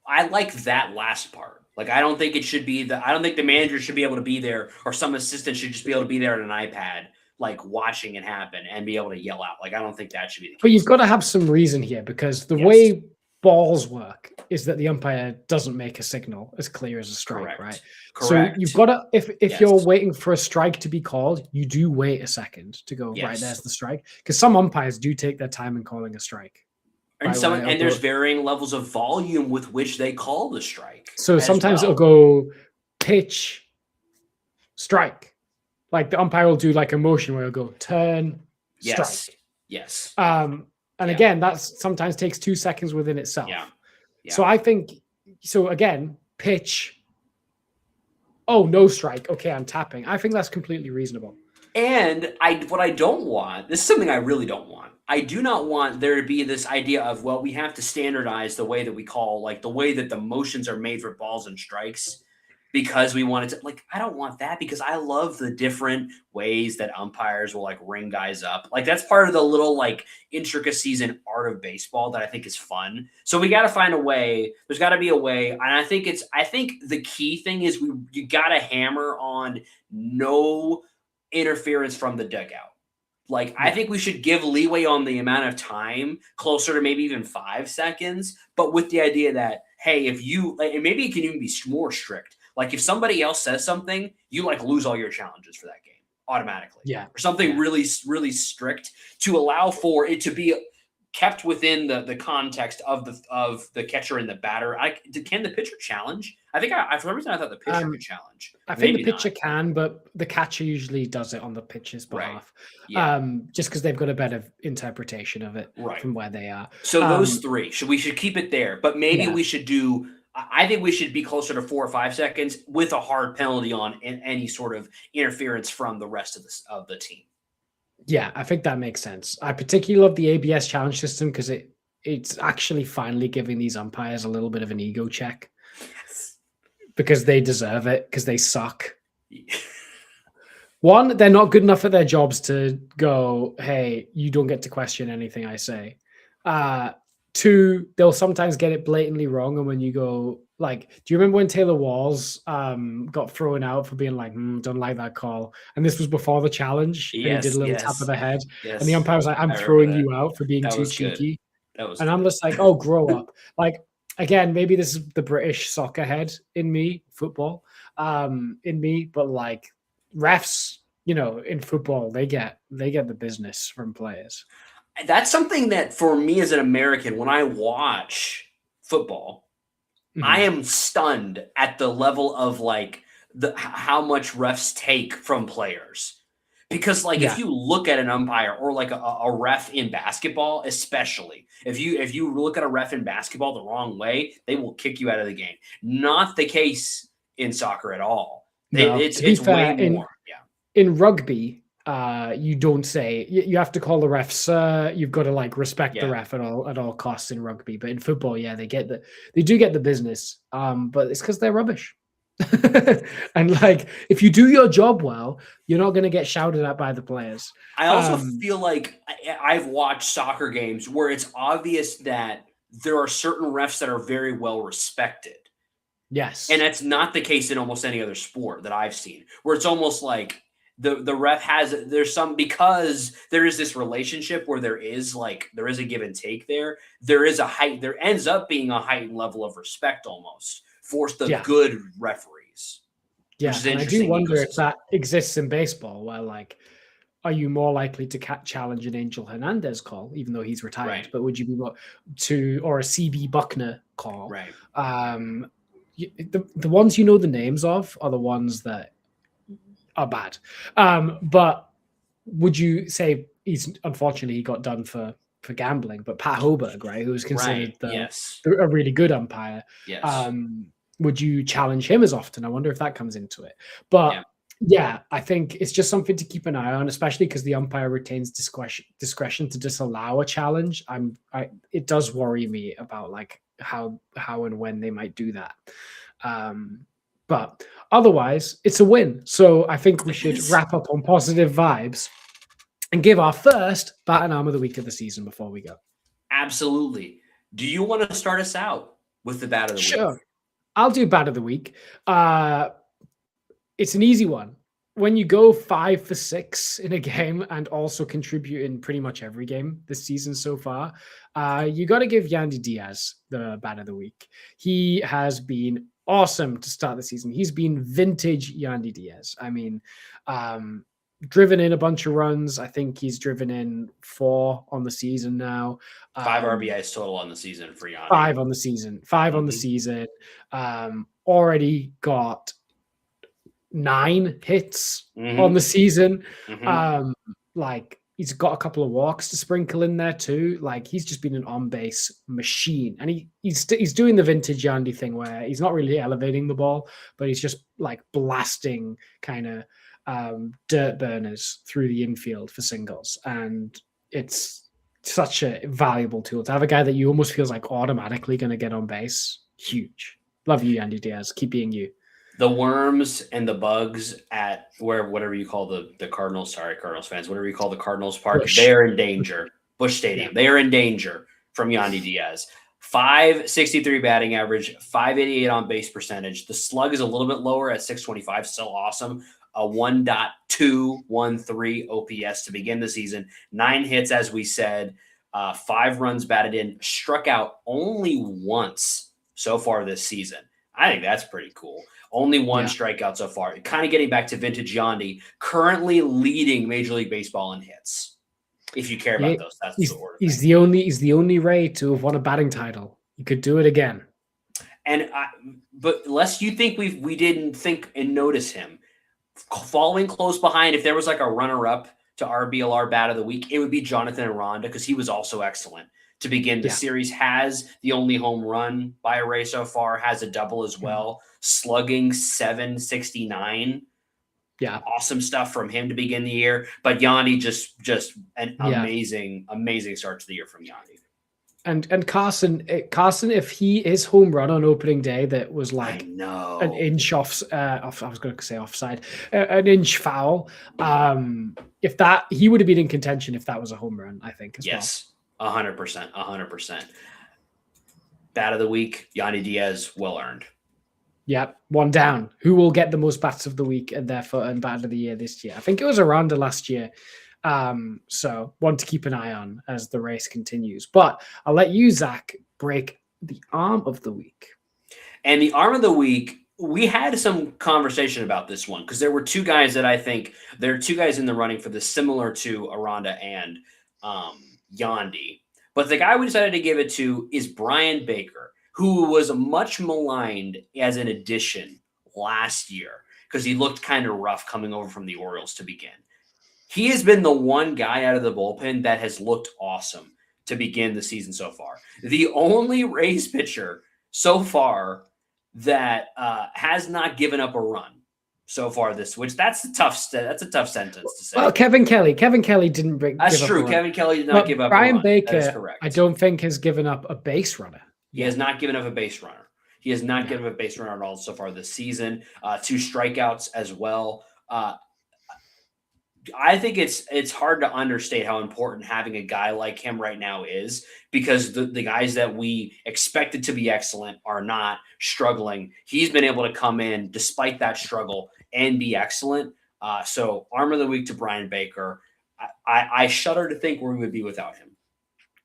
I like that last part. Like, I don't think it should be I don't think the manager should be able to be there, or some assistant should just be able to be there on an iPad, like watching it happen and be able to yell out. Like, I don't think that should be the case. But you've got to have some reason here, because the way balls work is that the umpire doesn't make a signal as clear as a strike, right? Correct. So you've got to, if you're waiting for a strike to be called, you do wait a second to go, right, there's the strike. Because some umpires do take their time in calling a strike. And there's varying levels of volume with which they call the strike. So sometimes it'll go pitch, strike. Like the umpire will do like a motion where it'll go turn, strike. Yes. And again, that sometimes takes 2 seconds within itself. Yeah. So I think, again, pitch. Oh, no strike. Okay, I'm tapping. I think that's completely reasonable. And what I don't want, this is something I really don't want. I do not want there to be this idea of, well, we have to standardize the way that we call, like the way that the motions are made for balls and strikes, because we wanted to, like, I don't want that, because I love the different ways that umpires will like ring guys up. Like, that's part of the little like intricacies and art of baseball that I think is fun. So we got to find a way. There's got to be a way. And I think the key thing is you got to hammer on no interference from the dugout. Like, I think we should give leeway on the amount of time, closer to maybe even 5 seconds, but with the idea that, hey, if you, and maybe it can even be more strict. Like, if somebody else says something, you like lose all your challenges for that game automatically. Yeah. Or something really, really strict to allow for it to be kept within the context of the catcher and the batter. Can the pitcher challenge? I think for some reason I thought the pitcher could challenge. I think the pitcher can, but the catcher usually does it on the pitcher's behalf. Right. Yeah. Just because they've got a better interpretation of it from where they are. So those three, we should keep it there, but maybe we should do. I think we should be closer to 4 or 5 seconds with a hard penalty on any sort of interference from the rest of the team. Yeah, I think that makes sense. I particularly love the ABS challenge system because it's actually finally giving these umpires a little bit of an ego check. Yes. Because they deserve it, because they suck. One, they're not good enough at their jobs to go, hey, you don't get to question anything I say. Two, they'll sometimes get it blatantly wrong. And when you go, like, do you remember when Taylor Walls got thrown out for being like, don't like that call? And this was before the challenge. Yes, and he did a little tap of the head. Yes. And the umpire was like, I'm throwing you out for being too cheeky. And I'm just like, oh, grow up. Like, again, maybe this is the British soccer head in me, football, in me. But like refs, in football, they get the business from players. That's something that for me as an American, when I watch football, I am stunned at the level of like how much refs take from players. Because like if you look at an umpire or like a ref in basketball, especially if you look at a ref in basketball the wrong way, they will kick you out of the game. Not the case in soccer at all. It's fair, way more. In rugby, you don't say, you have to call the ref sir. You've got to like respect the ref at all costs in rugby. But in football, they do get the business. But it's because they're rubbish. And like, if you do your job well, you're not going to get shouted at by the players. I also feel like I've watched soccer games where it's obvious that there are certain refs that are very well respected. Yes. And that's not the case in almost any other sport that I've seen, where it's almost like the ref because there is this relationship where there is a give and take there. There ends up being a heightened level of respect almost for the good referees. Yeah, and I do wonder if that exists in baseball, where like, are you more likely to challenge an Angel Hernandez call, even though he's retired? Right. But would you be or a CB Buckner call? Right. The ones the names of are the ones that are bad. But would you say unfortunately he got done for gambling? But Pat Hoberg, right, who was considered a really good umpire. Yes. would you challenge him as often? I wonder if that comes into it. But yeah, I think it's just something to keep an eye on, especially because the umpire retains discretion to disallow a challenge. It does worry me about like how and when they might do that. But otherwise, it's a win. So I think we should wrap up on positive vibes and give our first bat and arm of the week of the season before we go. Absolutely. Do you want to start us out with the bat of the week? Sure. I'll do bat of the week. It's an easy one. When you go 5 for 6 in a game and also contribute in pretty much every game this season so far, you got to give Yandy Diaz the bat of the week. He has been awesome to start the season. He's been vintage Yandy Diaz. I mean, driven in a bunch of runs. I think he's driven in 4 on the season now. 5 RBIs total on the season for Yandy. 5 on the season. 5 on the season. Already got 9 hits on the season. Like he's got a couple of walks to sprinkle in there too. Like he's just been an on-base machine, and he's doing the vintage Yandy thing where he's not really elevating the ball, but he's just like blasting kind of dirt burners through the infield for singles, and it's such a valuable tool to have a guy that you almost feels like automatically going to get on base. Huge. Love you, Yandy Diaz. Keep being you. The worms and the bugs at whatever you call the Cardinals, sorry, Cardinals fans, whatever you call the Cardinals park, they're in danger. Busch Stadium, they are in danger from Yandy Diaz. 563 batting average, 588 on base percentage. The slug is a little bit lower at 625, still awesome. A 1.213 OPS to begin the season. 9 hits, as we said, 5 runs batted in, struck out only once so far this season. I think that's pretty cool. Only 1 strikeout so far. Kind of getting back to vintage Yandy, currently leading Major League Baseball in hits. If you care about those, that's the order. He's the only Ray to have won a batting title. He could do it again. And but lest you think we didn't think and notice him, following close behind, if there was like a runner-up to RBLR bat of the week, it would be Jonathan Aranda, because he was also excellent to begin the series. Has the only home run by a Ray so far, has a double as well, slugging 769. Yeah, awesome stuff from him to begin the year. But Yandy just an amazing start to the year from Yandy. And Carson, if his home run on opening day that was like an inch off, I was going to say offside, an inch foul. If that, he would have been in contention if that was a home run, I think. Yes, 100%. Bat of the week, Yandy Diaz, well earned. Yep, 1 down. Who will get the most bats of the week and therefore and bat of the year this year? I think it was Aranda last year. So one to keep an eye on as the race continues. But I'll let you, Zach, break the arm of the week. And the arm of the week, we had some conversation about this one because there were 2 guys that I think there are 2 guys in the running for this, similar to Aranda and Yandy. But the guy we decided to give it to is Brian Baker, who was much maligned as an addition last year because he looked kind of rough coming over from the Orioles to begin. He has been the one guy out of the bullpen that has looked awesome to begin the season so far. The only Rays pitcher so far that has not given up a run so far that's a tough sentence to say. Well, Kevin Kelly didn't break. That's true. Kevin Kelly did not give up Brian a run. Baker, that is correct. I don't think has given up a base runner. He has not given up a base runner. He has not given up a base runner at all so far this season. 2 strikeouts as well. I think it's hard to understate how important having a guy like him right now is, because the guys that we expected to be excellent are not, struggling. He's been able to come in despite that struggle and be excellent. So arm of the week to Brian Baker. I shudder to think where we would be without him.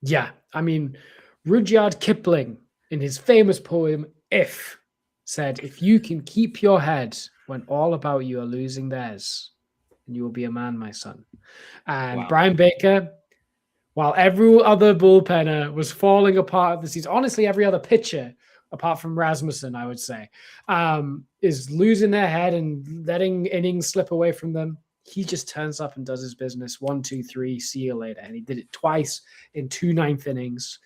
Yeah, I mean, Rudyard Kipling, in his famous poem, If, said, "If you can keep your head when all about you are losing theirs, and you will be a man, my son." And Brian Baker, while every other bullpenner was falling apart this season, honestly, every other pitcher, apart from Rasmussen, I would say, is losing their head and letting innings slip away from them. He just turns up and does his business. 1, 2, 3, see you later. And he did it twice in 2 9th innings.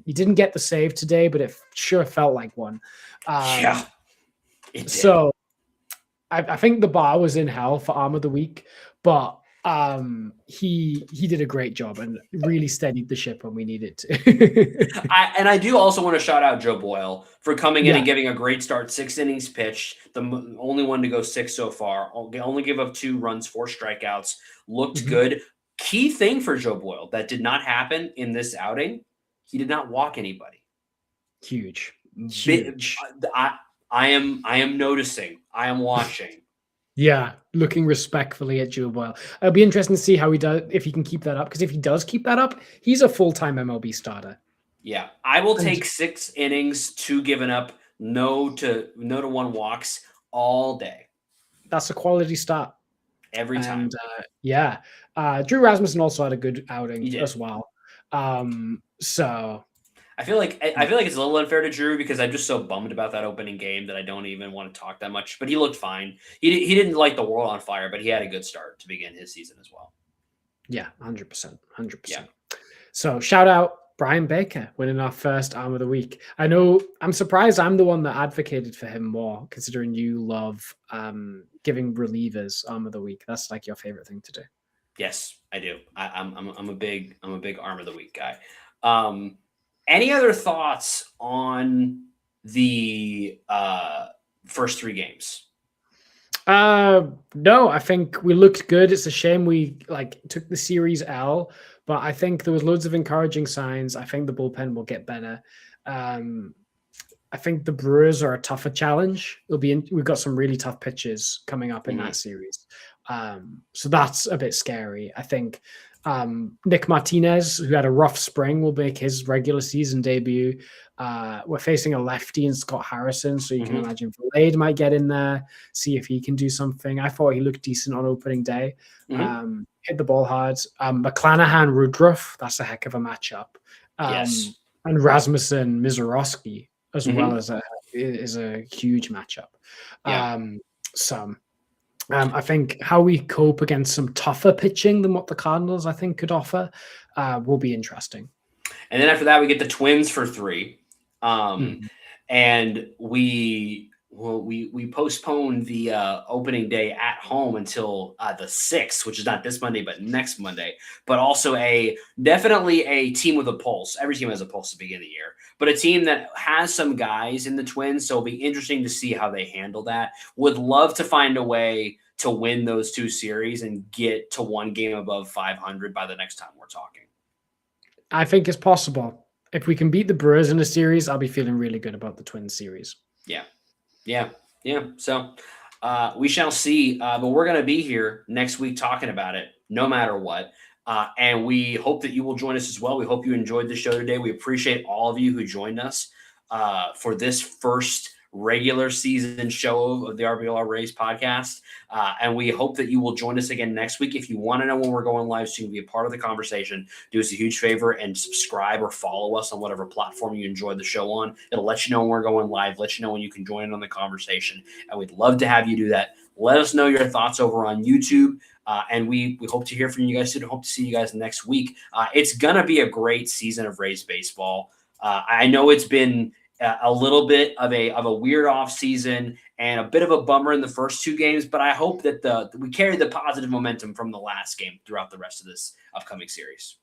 He didn't get the save today, but it sure felt like one. Yeah. It did. So I think the bar was in hell for Arm of the Week, but he did a great job and really steadied the ship when we needed to. I do also want to shout out Joe Boyle for coming in Yeah. and giving a great start. 6 innings pitched, the only one to go 6 so far. Only give up 2 runs, 4 strikeouts. Looked good. Key thing for Joe Boyle that did not happen in this outing, he did not walk anybody. Huge. I am noticing. I am watching. Yeah, looking respectfully at Joe Boyle. It'll be interesting to see how he does, if he can keep that up. Because if he does keep that up, he's a full-time MLB starter. Yeah, I will take 6 innings, 2 given up, no to 1 walks all day. That's a quality start every time. And Drew Rasmussen also had a good outing as well. So I feel like it's a little unfair to Drew because I'm just so bummed about that opening game that I don't even want to talk that much. But he looked fine. He didn't light the world on fire, but he had a good start to begin his season as well. Yeah, 100%. Yeah. So shout out Brian Baker winning our first Arm of the Week. I know I'm surprised I'm the one that advocated for him more, considering you love giving relievers Arm of the Week. That's like your favorite thing to do. Yes, I do. I'm a big Arm of the Week guy. Any other thoughts on the first 3 games? No, I think we looked good. It's a shame we took the series L, but I think there was loads of encouraging signs. I think the bullpen will get better. I think the Brewers are a tougher challenge. We've got some really tough pitches coming up in that series. So that's a bit scary. I think Nick Martinez, who had a rough spring, will make his regular season debut. We're facing a lefty in Scott Harrison, so you can imagine Vlade might get in there, see if he can do something. I thought he looked decent on opening day. Hit the ball hard. McClanahan Woodruff, that's a heck of a matchup. Yes. And Rasmussen Mizorowski as well is a huge matchup. Yeah. I think how we cope against some tougher pitching than what the Cardinals, I think, could offer will be interesting. And then after that, we get the Twins for 3. And we postponed the opening day at home until the 6th, which is not this Monday, but next Monday. But also definitely a team with a pulse. Every team has a pulse to begin the year. But a team that has some guys in the Twins, so it'll be interesting to see how they handle that. Would love to find a way to win those 2 series and get to 1 game above 500 by the next time we're talking. I think it's possible. If we can beat the Brewers in a series, I'll be feeling really good about the Twins series. Yeah. So we shall see. But we're going to be here next week talking about it, no matter what. And we hope that you will join us as well. We hope you enjoyed the show today. We appreciate all of you who joined us for this first regular season show of the RBLR Rays podcast. And we hope that you will join us again next week. If you want to know when we're going live, so you can be a part of the conversation, do us a huge favor and subscribe or follow us on whatever platform you enjoyed the show on. It'll let you know when we're going live, let you know when you can join in on the conversation. And we'd love to have you do that. Let us know your thoughts over on YouTube. And we hope to hear from you guys soon. Hope to see you guys next week. It's going to be a great season of Rays baseball. I know it's been a little bit of a weird off season and a bit of a bummer in the first 2 games, but I hope that we carry the positive momentum from the last game throughout the rest of this upcoming series.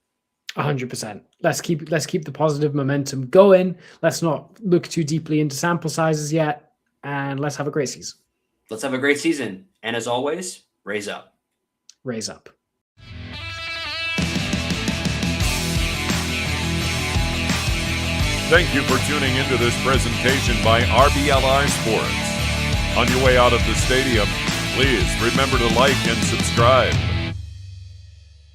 100%. Let's keep the positive momentum going. Let's not look too deeply into sample sizes yet, and let's have a great season. Let's have a great season. And as always, Raise up. Raise up. Thank you for tuning into this presentation by RBLR Sports. On your way out of the stadium, please remember to like and subscribe.